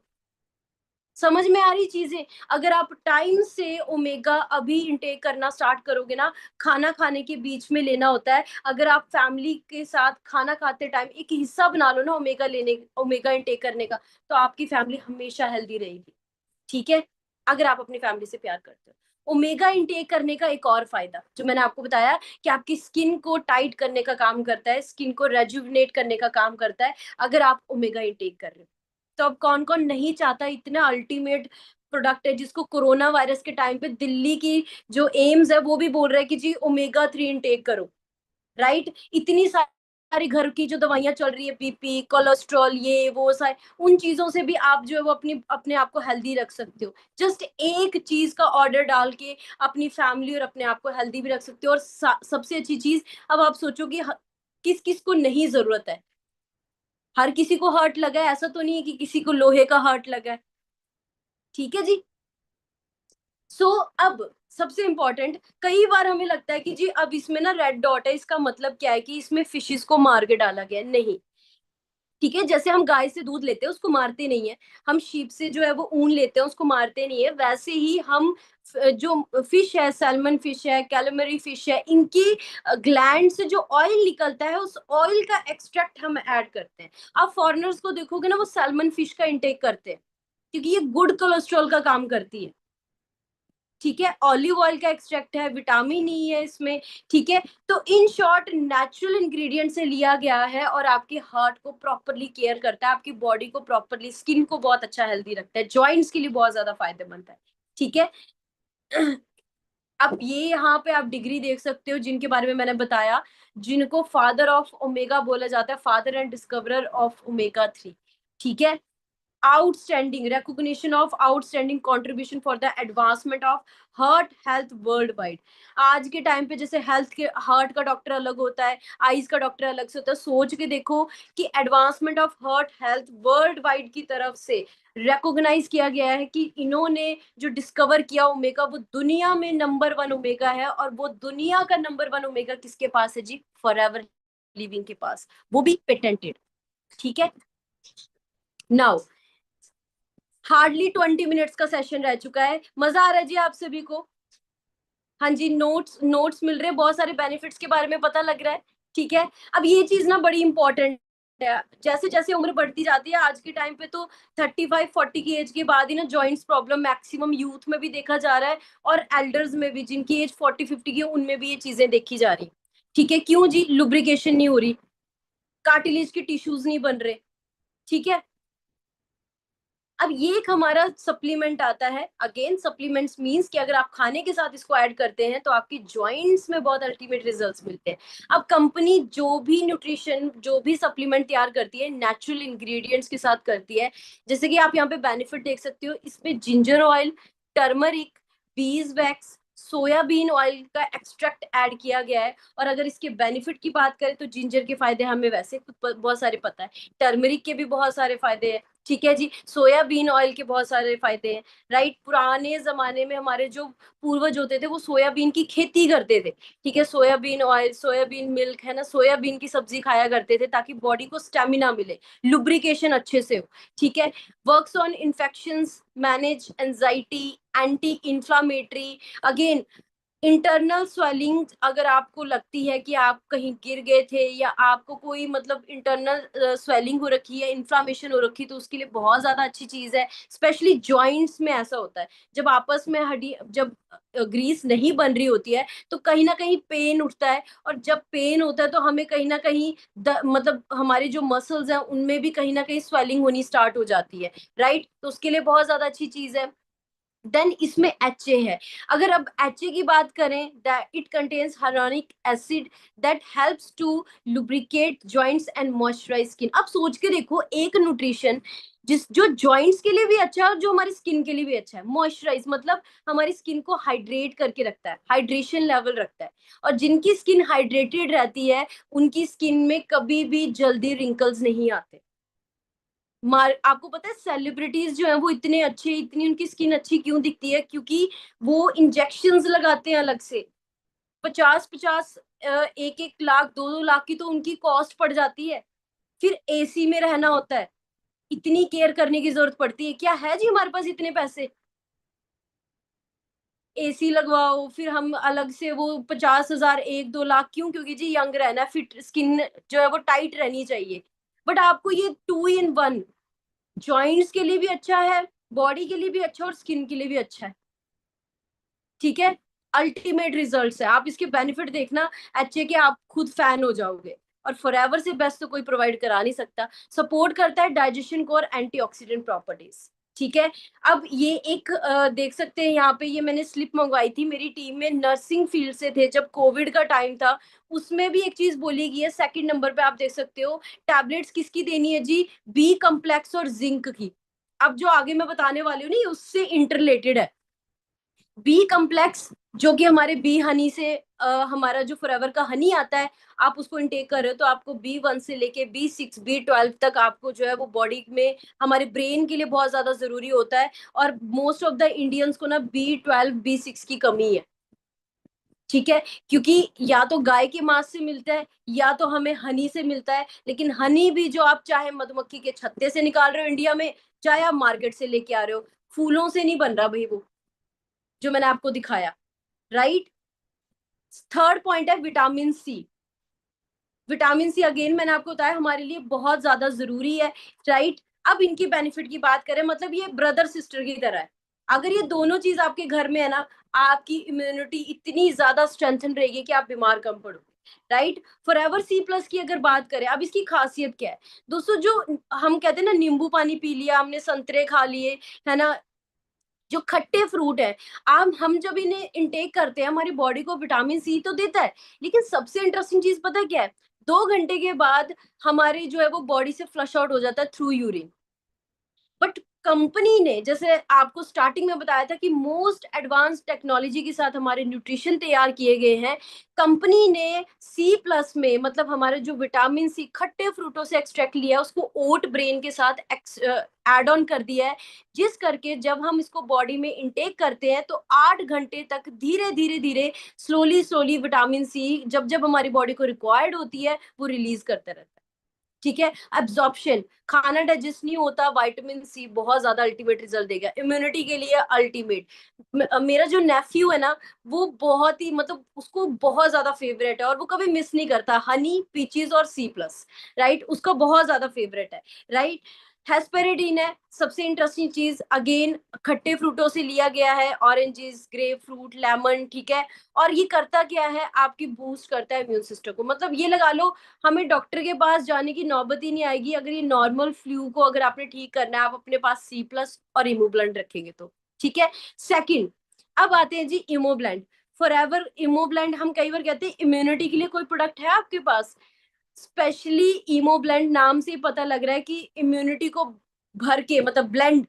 समझ में आ रही चीजें? अगर आप टाइम से ओमेगा अभी इंटेक करना स्टार्ट करोगे ना, खाना खाने के बीच में लेना होता है, अगर आप फैमिली के साथ खाना खाते टाइम एक हिस्सा बना लो ना ओमेगा इंटेक करने का, तो आपकी फैमिली हमेशा हेल्दी रहेगी। ठीक है, अगर आप अपनी फैमिली से प्यार करते हो। ओमेगा इंटेक करने का एक और फायदा जो मैंने आपको बताया कि आपकी स्किन को टाइट करने का काम करता है, स्किन को रेजुविनेट करने का काम करता है, अगर आप ओमेगा इंटेक कर रहे हो। तो अब कौन कौन नहीं चाहता इतना अल्टीमेट प्रोडक्ट है जिसको कोरोना वायरस के टाइम पे दिल्ली की जो एम्स है वो भी बोल रहा है कि जी ओमेगा 3 इनटेक करो, राइट। इतनी सारी घर की जो दवाइयां चल रही है, बीपी, कोलेस्ट्रॉल, ये वो सारे, उन चीजों से भी आप जो है वो अपनी अपने आप को हेल्दी रख सकते हो। जस्ट एक चीज का ऑर्डर डाल के अपनी फैमिली और अपने आप को हेल्दी भी रख सकते हो। और सबसे अच्छी चीज, अब आप सोचो कि किस किस को नहीं जरूरत है। हर किसी को हर्ट लगा है, ऐसा तो नहीं है कि किसी को लोहे का हर्ट लगा है। ठीक है जी। सो अब सबसे इंपॉर्टेंट, कई बार हमें लगता है कि जी अब इसमें ना रेड डॉट है, इसका मतलब क्या है कि इसमें फिशेस को मार के डाला गया है। नहीं, ठीक है, जैसे हम गाय से दूध लेते हैं उसको मारते नहीं है, हम शीप से जो है वो ऊन लेते हैं उसको मारते नहीं है, वैसे ही हम जो फिश है, सैल्मन फिश है, कैलमरी फिश है, इनकी ग्लैंड से जो ऑयल निकलता है उस ऑयल का एक्सट्रैक्ट हम ऐड करते हैं। आप फॉरेनर्स को देखोगे ना, वो सैल्मन फिश का इंटेक करते हैं क्योंकि ये गुड कोलेस्ट्रॉल का काम करती है। ठीक है, ऑलिव ऑयल का एक्सट्रैक्ट है, विटामिन ई है इसमें। ठीक है, तो इन शॉर्ट नेचुरल इंग्रेडिएंट से लिया गया है और आपके हार्ट को प्रॉपरली केयर करता है, आपकी बॉडी को प्रॉपरली, स्किन को बहुत अच्छा हेल्दी रखता है, जॉइंट्स के लिए बहुत ज्यादा फायदेमंद है। ठीक है। अब ये यहाँ पे आप डिग्री देख सकते हो जिनके बारे में मैंने बताया, जिनको फादर ऑफ ओमेगा बोला जाता है, father and discoverer of omega 3। ठीक है, outstanding recognition of outstanding contribution for the advancement of heart health world wide. आज के टाइम पे जैसे हेल्थ के, हार्ट का डॉक्टर अलग होता है, आईज का डॉक्टर अलग से होता है, सोच के देखो कि advancement of heart health world wide की तरफ से रिकॉग्नाइज किया गया है कि इन्होंने जो डिस्कवर किया ओमेगा, वो दुनिया में नंबर 1 ओमेगा है। और वो दुनिया का नंबर 1 ओमेगा किसके पास है जी? फॉरएवर लिविंग के पास, वो भी पेटेंटेड। ठीक है, नाउ हार्डली 20 मिनट्स का सेशन रह चुका है, मजा आ रहा है जी आप सभी को? हाँ जी, नोट्स नोट्स मिल रहे हैं, बहुत सारे बेनिफिट्स के बारे में पता लग रहा है। ठीक है, अब ये चीज ना बड़ी इंपॉर्टेंट है, जैसे जैसे उम्र बढ़ती जाती है आज के टाइम पे तो 35-40 की एज के बाद ही ना जॉइंट्स प्रॉब्लम मैक्सिमम यूथ में भी देखा जा रहा है, और एल्डर्स में भी जिनकी एज 40-50 की है उनमें भी ये चीजें देखी जा रही। ठीक है, क्यों जी? लुब्रिकेशन नहीं हो रही, कार्टिलेज के टिश्यूज नहीं बन रहे। ठीक है, अब ये एक हमारा सप्लीमेंट आता है। अगेन सप्लीमेंट्स मींस कि अगर आप खाने के साथ इसको ऐड करते हैं तो आपकी जॉइंट्स में बहुत अल्टीमेट रिजल्ट्स मिलते हैं। अब कंपनी जो भी न्यूट्रिशन, जो भी सप्लीमेंट तैयार करती है, नेचुरल इंग्रेडिएंट्स के साथ करती है। जैसे कि आप यहाँ पे बेनिफिट देख सकते हो, इसमें ginger oil, turmeric, bees wax, soybean oil का एक्सट्रैक्ट ऐड किया गया है। और अगर इसके बेनिफिट की बात करें तो जिंजर के फायदे हमें वैसे खुद बहुत सारे पता है, टर्मरिक के भी बहुत सारे फायदे हैं। ठीक है जी, सोयाबीन ऑयल के बहुत सारे फायदे हैं, राइट। पुराने जमाने में हमारे जो पूर्वज होते थे वो सोयाबीन की खेती करते थे। ठीक है, सोयाबीन ऑयल, सोयाबीन मिल्क है ना, सोयाबीन की सब्जी खाया करते थे ताकि बॉडी को स्टेमिना मिले, लुब्रिकेशन अच्छे से हो। ठीक है, works on infections, manage anxiety, anti inflammatory. Again internal swelling, अगर आपको लगती है कि आप कहीं गिर गए थे या आपको कोई मतलब इंटरनल स्वेलिंग हो रखी है, इन्फ्लामेशन हो रखी है, तो उसके लिए बहुत ज्यादा अच्छी चीज है। स्पेशली जॉइंट्स में ऐसा होता है, जब आपस में हड्डी, जब ग्रीस नहीं बन रही होती है तो कहीं ना कहीं पेन उठता है, और जब पेन होता है तो हमें कहीं ना कहीं मतलब हमारे जो मसल्स हैं उनमें भी कहीं ना कहीं स्वेलिंग होनी स्टार्ट हो जाती है, राइट। तो उसके लिए बहुत ज्यादा अच्छी चीज है। देन इसमें एच ए है। अगर अब एच ए की बात करें, that it contains hyaluronic acid that helps to lubricate joints and moisturise skin. अब सोच के देखो, एक न्यूट्रिशन जिस जो जॉइंट्स के लिए भी अच्छा है और जो हमारी स्किन के लिए भी अच्छा है। मॉइस्चराइज मतलब हमारी स्किन को हाइड्रेट करके रखता है, हाइड्रेशन लेवल रखता है। और जिनकी स्किन हाइड्रेटेड रहती है उनकी स्किन में कभी भी जल्दी रिंकल्स नहीं आते। आपको पता है सेलिब्रिटीज जो है वो इतने अच्छे, इतनी उनकी स्किन अच्छी क्यों दिखती है? क्योंकि वो इंजेक्शंस लगाते हैं अलग से। 50-50, 1-1 लाख, 2-2 लाख की तो उनकी कॉस्ट पड़ जाती है। फिर एसी में रहना होता है, इतनी केयर करने की जरूरत पड़ती है। क्या है जी हमारे पास इतने पैसे? एसी लगवाओ, फिर हम अलग से वो 50,000, 1-2 लाख क्यों? क्योंकि जी यंग रहना, फिट स्किन जो है वो टाइट रहनी चाहिए। बट आपको ये 2 in 1, जॉइंट्स के लिए भी अच्छा है, बॉडी के लिए भी अच्छा, और स्किन के लिए भी अच्छा है। ठीक है, अल्टीमेट रिजल्ट्स है, आप इसके बेनिफिट देखना, एचए के आप खुद फैन हो जाओगे। और फॉरएवर से बेस्ट तो कोई प्रोवाइड करा नहीं सकता। सपोर्ट करता है डाइजेशन को और एंटीऑक्सीडेंट प्रॉपर्टीज। ठीक है। अब ये एक देख सकते हैं यहाँ पे, ये मैंने स्लिप मंगवाई थी, मेरी टीम में नर्सिंग फील्ड से थे जब कोविड का टाइम था, उसमें भी एक चीज बोली गई है। सेकंड नंबर पे आप देख सकते हो टैबलेट्स किसकी देनी है जी, बी कम्प्लेक्स और जिंक की। अब जो आगे मैं बताने वाली हूँ नहीं, उससे इंटरलेटेड है। बी कम्प्लेक्स जो कि हमारे बी हनी से हमारा जो फॉरएवर का हनी आता है, आप उसको इनटेक कर रहे हो तो आपको B1 से लेके B6 B12 तक आपको जो है वो बॉडी में, हमारे ब्रेन के लिए बहुत ज्यादा जरूरी होता है। और मोस्ट ऑफ द इंडियंस को ना B12 B6 की कमी है। ठीक है, क्योंकि या तो गाय के मांस से मिलता है या तो हमें हनी से मिलता है, लेकिन हनी भी जो आप चाहे मधुमक्खी के छत्ते से निकाल रहे हो इंडिया में, चाहे आप मार्केट से लेके आ रहे हो, फूलों से नहीं बन रहा भाई वो, जो मैंने आपको दिखाया। राइट। थर्ड पॉइंट है vitamin C. Vitamin C again मैंने आपको बताया हमारे लिए बहुत ज्यादा जरूरी है। राइट। अब इनकी बेनिफिट की बात करें, मतलब ये ब्रदर सिस्टर की तरह है। अगर ये दोनों चीज आपके घर में है ना, आपकी इम्यूनिटी इतनी ज्यादा स्ट्रेंथन रहेगी कि आप बीमार कम पड़ोगे। राइट। फॉरएवर सी प्लस की अगर बात करें, अब इसकी खासियत क्या है दोस्तों, जो हम कहते हैं ना नींबू पानी पी लिया हमने, संतरे खा लिए, है ना, जो खट्टे फ्रूट है, आम हम जब इन्हें इंटेक करते हैं हमारी बॉडी को विटामिन सी तो देता है, लेकिन सबसे इंटरेस्टिंग चीज पता है क्या है, 2 घंटे के बाद हमारी जो है वो बॉडी से फ्लश आउट हो जाता है थ्रू यूरिन। बट कंपनी ने, जैसे आपको स्टार्टिंग में बताया था कि मोस्ट एडवांस टेक्नोलॉजी के साथ हमारे न्यूट्रिशन तैयार किए गए हैं, कंपनी ने सी प्लस में, मतलब हमारे जो विटामिन सी खट्टे फ्रूटों से एक्सट्रैक्ट लिया है, उसको ओट ब्रेन के साथ ऐड ऑन कर दिया है, जिस करके जब हम इसको बॉडी में इंटेक करते हैं तो 8 घंटे तक धीरे धीरे धीरे स्लोली स्लोली विटामिन सी जब जब हमारी बॉडी को रिक्वायर्ड होती है वो रिलीज करते रहता है। ठीक है। एब्जॉर्प्शन, खाना डाइजेस्ट नहीं होता, विटामिन सी बहुत ज्यादा अल्टीमेट रिजल्ट देगा, इम्यूनिटी के लिए अल्टीमेट। मेरा जो नेफ्यू है ना, वो बहुत ही, मतलब उसको बहुत ज्यादा फेवरेट है और वो कभी मिस नहीं करता हनी पीचीज और सी प्लस। राइट, उसका बहुत ज्यादा फेवरेट है। राइट। हेस्पेरिडीन है सबसे इंटरेस्टिंग चीज, अगेन खट्टे फ्रूटों से लिया गया है, ऑरेंजेस, ग्रेप फ्रूट, लेमन। ठीक है। और ये करता क्या है, आपकी बूस्ट करता है इम्यून सिस्टम को, मतलब ये लगा लो हमें डॉक्टर के पास जाने की नौबत ही नहीं आएगी अगर ये नॉर्मल फ्लू को अगर आपने ठीक करना है, आप अपने पास सी प्लस और इमोब्लेंड रखेंगे तो। ठीक है। सेकंड, अब आते हैं जी इमोब्लेंड। फॉरएवर इमोब्लेंड, हम कई बार कहते हैं इम्यूनिटी के लिए कोई प्रोडक्ट है आपके पास, स्पेशली इमोब्लेंड नाम से ही पता लग रहा है कि इम्यूनिटी को भर के, मतलब ब्लेंड,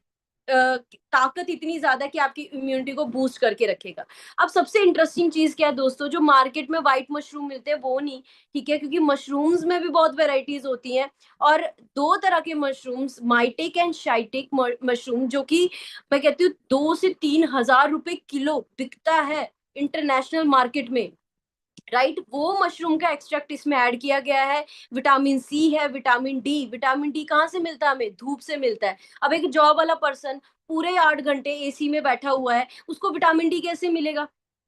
ताकत इतनी ज्यादा कि आपकी इम्यूनिटी को बूस्ट करके रखेगा। अब सबसे इंटरेस्टिंग चीज क्या है दोस्तों, जो मार्केट में व्हाइट मशरूम मिलते हैं वो नहीं। ठीक है, क्योंकि मशरूम्स में भी बहुत वेराइटीज होती हैं, और 2 तरह के मशरूम्स, माइटिक एंड शाइटिक मशरूम, जो कि मैं कहती हूँ 2 से 3 हजार रुपए किलो बिकता है इंटरनेशनल मार्केट में। राइट। वो मशरूम का एक्सट्रैक्ट इसमें ऐड किया गया है। विटामिन सी है, विटामिन डी। विटामिन डी कहाँ से मिलता है हमें, धूप से मिलता है। अब एक जॉब वाला पर्सन पूरे 8 घंटे एसी में बैठा हुआ है, उसको विटामिन डी कैसे मिलेगा?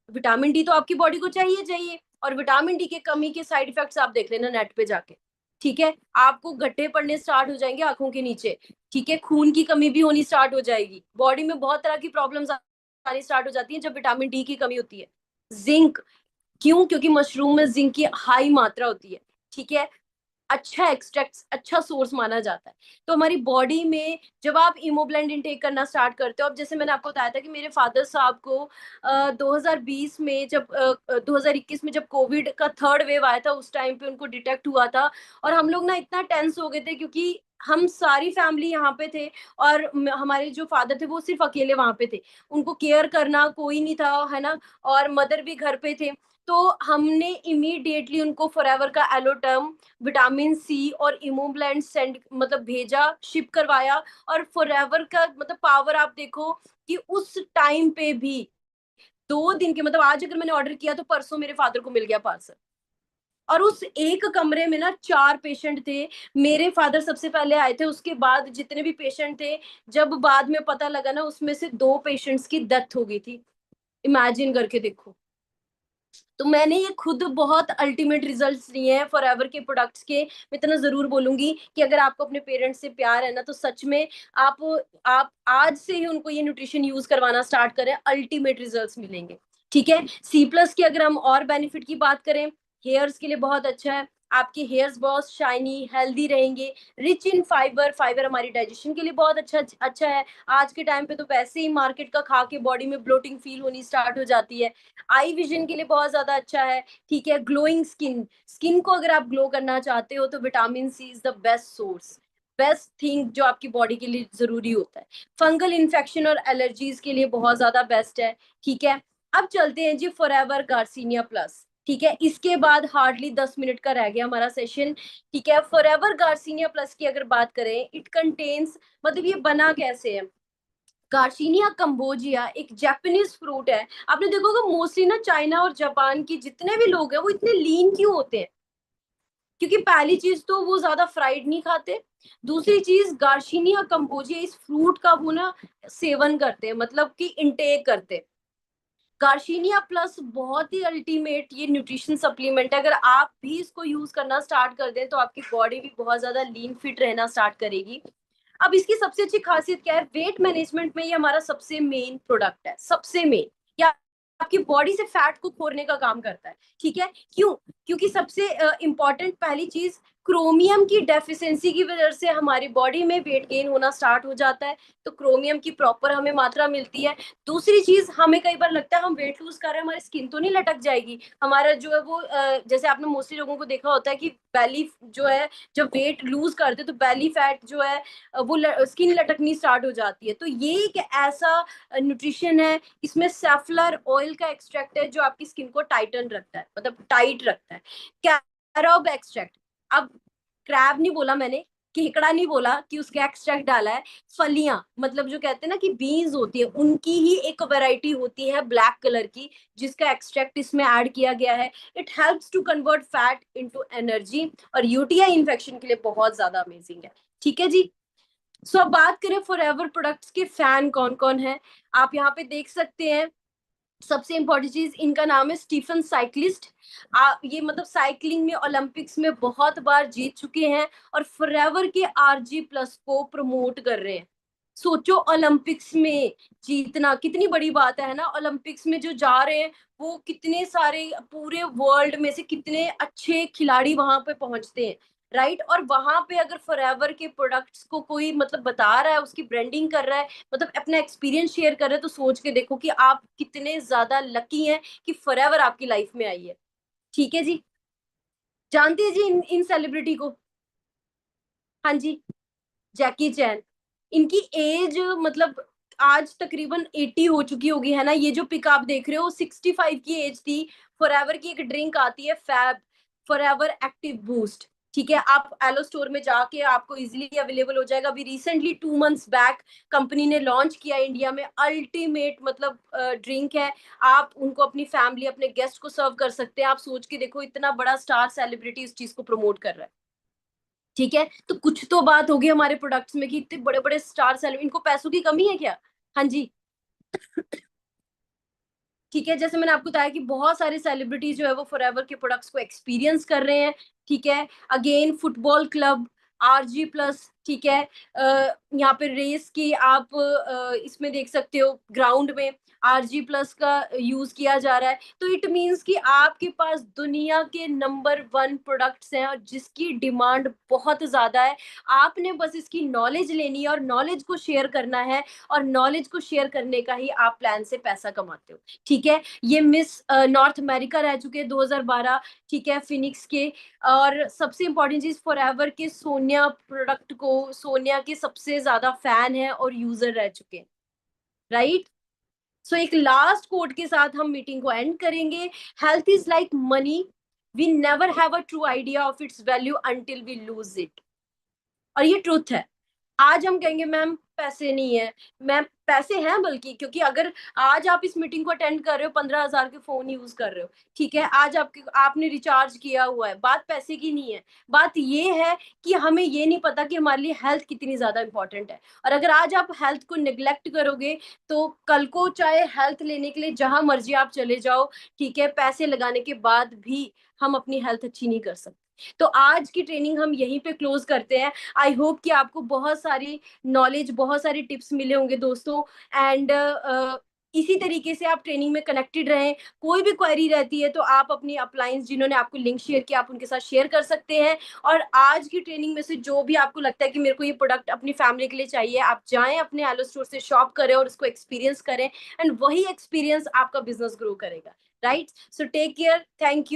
विटामिन डी तो आपकी बॉडी को चाहिए चाहिए। और विटामिन डी के कमी के साइड इफेक्ट्स आप देख लेना नेट पे जाके। ठीक है, आपको गड्ढे पड़ने स्टार्ट हो जाएंगे आंखों के नीचे। ठीक है, खून की कमी भी होनी स्टार्ट हो जाएगी, बॉडी में बहुत तरह की प्रॉब्लम्स आनी स्टार्ट हो जाती है जब विटामिन डी की कमी होती है। जिंक, क्यों? क्योंकि मशरूम में जिंक की हाई मात्रा होती है। ठीक है, अच्छा एक्सट्रैक्ट, अच्छा सोर्स माना जाता है। तो हमारी बॉडी में जब आप इमोब्लेंड इनटेक करना स्टार्ट करते हो, अब जैसे मैंने आपको बताया था कि मेरे फादर साहब को 2020 में जब 2021 में जब कोविड का थर्ड वेव आया था, उस टाइम पे उनको डिटेक्ट हुआ था। और हम लोग ना इतना टेंस हो गए थे क्योंकि हम सारी फैमिली यहाँ पे थे, और हमारे जो फादर थे वो सिर्फ अकेले वहां पे थे, उनको केयर करना कोई नहीं था, है ना, और मदर भी घर पे थे। तो हमने इमीडिएटली उनको फॉरएवर का एलोटर्म, विटामिन सी और इमोब्लेंड सेंड, मतलब भेजा, शिप करवाया। और फॉरएवर का मतलब पावर आप देखो कि उस टाइम पे भी 2 दिन के, मतलब आज अगर मैंने ऑर्डर किया तो परसों मेरे फादर को मिल गया पार्सल। और उस एक कमरे में ना 4 पेशेंट थे, मेरे फादर सबसे पहले आए थे, उसके बाद जितने भी पेशेंट थे, जब बाद में पता लगा ना उसमें से 2 पेशेंट्स की डेथ हो गई थी। इमेजिन करके देखो। तो मैंने ये खुद बहुत अल्टीमेट रिजल्ट्स लिए हैं फॉरएवर के प्रोडक्ट्स के। मैं इतना जरूर बोलूंगी कि अगर आपको अपने पेरेंट्स से प्यार है ना, तो सच में आप आप आज से ही उनको ये न्यूट्रिशन यूज करवाना स्टार्ट करें, अल्टीमेट रिजल्ट्स मिलेंगे। ठीक है। सी प्लस की अगर हम और बेनिफिट की बात करें, हेयर्स के लिए बहुत अच्छा है। आपके हेयर्स बहुत शाइनी हेल्दी रहेंगे। रिच इन फाइबर, फाइबर हमारी डाइजेशन के लिए बहुत अच्छा अच्छा है। आज के टाइम पे तो वैसे ही मार्केट का खा के बॉडी में ब्लोटिंग फील होनी स्टार्ट हो जाती है। आई विजन के लिए बहुत ज्यादा अच्छा है। ठीक है, ग्लोइंग स्किन, स्किन को अगर आप ग्लो करना चाहते हो तो vitamin C is the best source, best thing जो आपकी बॉडी के लिए जरूरी होता है। फंगल इन्फेक्शन और एलर्जीज के लिए बहुत ज्यादा बेस्ट है। ठीक है, अब चलते हैं जी फॉरएवर गार्सिनिया प्लस। ठीक है, इसके बाद हार्डली 10 मिनट का रह गया हमारा सेशन। ठीक है, फॉरएवर गार्सिनिया प्लस की अगर बात करें, इट कंटेन्स, मतलब ये बना कैसे है। गार्सिनिया कंबोजिया एक जापानीज फ्रूट है। आपने देखोगे मोस्टली ना चाइना और जापान की जितने भी लोग हैं वो इतने लीन क्यों होते हैं, क्योंकि पहली चीज तो वो ज्यादा फ्राइड नहीं खाते। दूसरी चीज गार्सिनिया कंबोजिया इस फ्रूट का वो ना सेवन करते हैं, मतलब कि इंटेक करते हैं। गार्शिनिया प्लस बहुत ही अल्टीमेट ये न्यूट्रिशन सप्लीमेंट है। अगर आप भी इसको यूज करना स्टार्ट कर दें तो आपकी बॉडी भी बहुत ज्यादा लीन फिट रहना स्टार्ट करेगी। अब इसकी सबसे अच्छी खासियत क्या है, वेट मैनेजमेंट में ये हमारा सबसे मेन प्रोडक्ट है, सबसे मेन। या आपकी बॉडी से फैट को खोरने का काम करता है। ठीक है, क्यों? क्योंकि सबसे इंपॉर्टेंट पहली चीज, क्रोमियम की डेफिशिएंसी की वजह से हमारी बॉडी में वेट गेन होना स्टार्ट हो जाता है। तो क्रोमियम की प्रॉपर हमें मात्रा मिलती है। दूसरी चीज, हमें कई बार लगता है हम वेट लूज कर रहे हैं, हमारी स्किन तो नहीं लटक जाएगी। हमारा जो है वो जैसे आपने मोस्टली लोगों को देखा होता है कि बेली जो है, जब वेट लूज करते तो बेली फैट जो है वो स्किन लटकनी स्टार्ट हो जाती है। तो ये एक ऐसा न्यूट्रिशन है, इसमें सेफ्लर ऑयल का एक्सट्रैक्ट है जो आपकी स्किन को टाइटन रखता है, मतलब टाइट रखता है। कैरोब एक्सट्रैक्ट, अब क्रैब नहीं बोला मैंने, केकड़ा नहीं बोला कि उसका एक्सट्रैक्ट डाला है। फलियां, मतलब जो कहते हैं ना कि बीन्स होती है, उनकी ही एक वैरायटी होती है ब्लैक कलर की, जिसका एक्सट्रैक्ट इसमें ऐड किया गया है। It helps to convert fat into energy, और यूटीआई इन्फेक्शन के लिए बहुत ज्यादा अमेजिंग है। ठीक है जी। सो अब बात करें फॉरएवर प्रोडक्ट्स के फैन कौन कौन है, आप यहाँ पे देख सकते हैं। सबसे इंपॉर्टेंट चीज, इनका नाम है स्टीफन साइक्लिस्ट। ये मतलब साइकिलिंग में ओलंपिक्स में बहुत बार जीत चुके हैं, और फॉरएवर के आरजी प्लस को प्रमोट कर रहे हैं। सोचो ओलंपिक्स में जीतना कितनी बड़ी बात है ना। ओलंपिक्स में जो जा रहे हैं वो कितने सारे, पूरे वर्ल्ड में से कितने अच्छे खिलाड़ी वहां पे पहुंचते हैं, राइट। और वहां पे अगर फॉरएवर के प्रोडक्ट्स को कोई मतलब बता रहा है, उसकी ब्रांडिंग कर रहा है, मतलब अपना एक्सपीरियंस शेयर कर रहे हैं, तो सोच के देखो कि आप कितने ज्यादा लकी हैं कि फॉरएवर आपकी लाइफ में आई है। ठीक है जी। जानते हैं जी इन सेलिब्रिटी को? हाँ जी, जैकी चैन। इनकी एज मतलब आज तकरीबन 80 हो चुकी होगी, है ना। ये जो पिक आप देख रहे हो 65 की एज थी। फॉरएवर की एक ड्रिंक आती है फैब, फॉरएवर एक्टिव बूस्ट। ठीक है, आप एलो स्टोर में जाके आपको इजीली अवेलेबल हो जाएगा। अभी रिसेंटली 2 मंथ्स बैक कंपनी ने लॉन्च किया इंडिया में। अल्टीमेट मतलब ड्रिंक है। आप उनको अपनी फैमिली, अपने गेस्ट को सर्व कर सकते हैं। आप सोच के देखो, इतना बड़ा स्टार सेलिब्रिटी इस चीज को प्रमोट कर रहा है। ठीक है, तो कुछ तो बात होगी हमारे प्रोडक्ट्स में कि इतने बड़े बड़े स्टार सेलिब्रिटी, इनको पैसों की कमी है क्या? हाँ जी। ठीक है, जैसे मैंने आपको बताया कि बहुत सारे सेलिब्रिटीज जो है वो फॉरएवर के प्रोडक्ट्स को एक्सपीरियंस कर रहे हैं। ठीक है, again football club, RG plus. ठीक है, यहाँ पे रेस की आप इसमें देख सकते हो, ग्राउंड में आरजी प्लस का यूज किया जा रहा है। तो इट मींस कि आपके पास दुनिया के नंबर 1 प्रोडक्ट्स हैं और जिसकी डिमांड बहुत ज्यादा है। आपने बस इसकी नॉलेज लेनी है और नॉलेज को शेयर करना है, और नॉलेज को शेयर करने का ही आप प्लान से पैसा कमाते हो। ठीक है, ये मिस नॉर्थ अमेरिका रह चुके हैं 2012। ठीक है, फिनिक्स के। और सबसे इंपॉर्टेंट चीज, फॉरएवर के सोनिया प्रोडक्ट को, सोनिया के सबसे ज्यादा फैन है और यूजर रह चुके हैं, राइट। सो एक लास्ट कोट के साथ हम मीटिंग को एंड करेंगे। Health is like money, we never have a true idea of its value until we lose it. और ये ट्रुथ है। आज हम कहेंगे मैम पैसे नहीं है, मैम पैसे हैं, बल्कि क्योंकि अगर आज आप इस मीटिंग को अटेंड कर रहे हो, 15,000 के फोन यूज कर रहे हो, ठीक है, आज आपके आपने रिचार्ज किया हुआ है, बात पैसे की नहीं है। बात ये है कि हमें ये नहीं पता कि हमारे लिए हेल्थ कितनी ज्यादा इंपॉर्टेंट है। और अगर आज आप हेल्थ को निग्लेक्ट करोगे तो कल को चाहे हेल्थ लेने के लिए जहां मर्जी आप चले जाओ, ठीक है, पैसे लगाने के बाद भी हम अपनी हेल्थ अच्छी नहीं कर सकते। तो आज की ट्रेनिंग हम यहीं पे क्लोज करते हैं। आई होप कि आपको बहुत सारी नॉलेज, बहुत सारे टिप्स मिले होंगे दोस्तों। एंड इसी तरीके से आप ट्रेनिंग में कनेक्टेड रहें। कोई भी क्वेरी रहती है तो आप अपनी अप्लायंस जिन्होंने आपको लिंक शेयर किया आप उनके साथ शेयर कर सकते हैं। और आज की ट्रेनिंग में से जो भी आपको लगता है कि मेरे को ये प्रोडक्ट अपनी फैमिली के लिए चाहिए, आप जाएं अपने एलो स्टोर से शॉप करें और उसको एक्सपीरियंस करें, एंड वही एक्सपीरियंस आपका बिजनेस ग्रो करेगा। Right, so take care, thank you.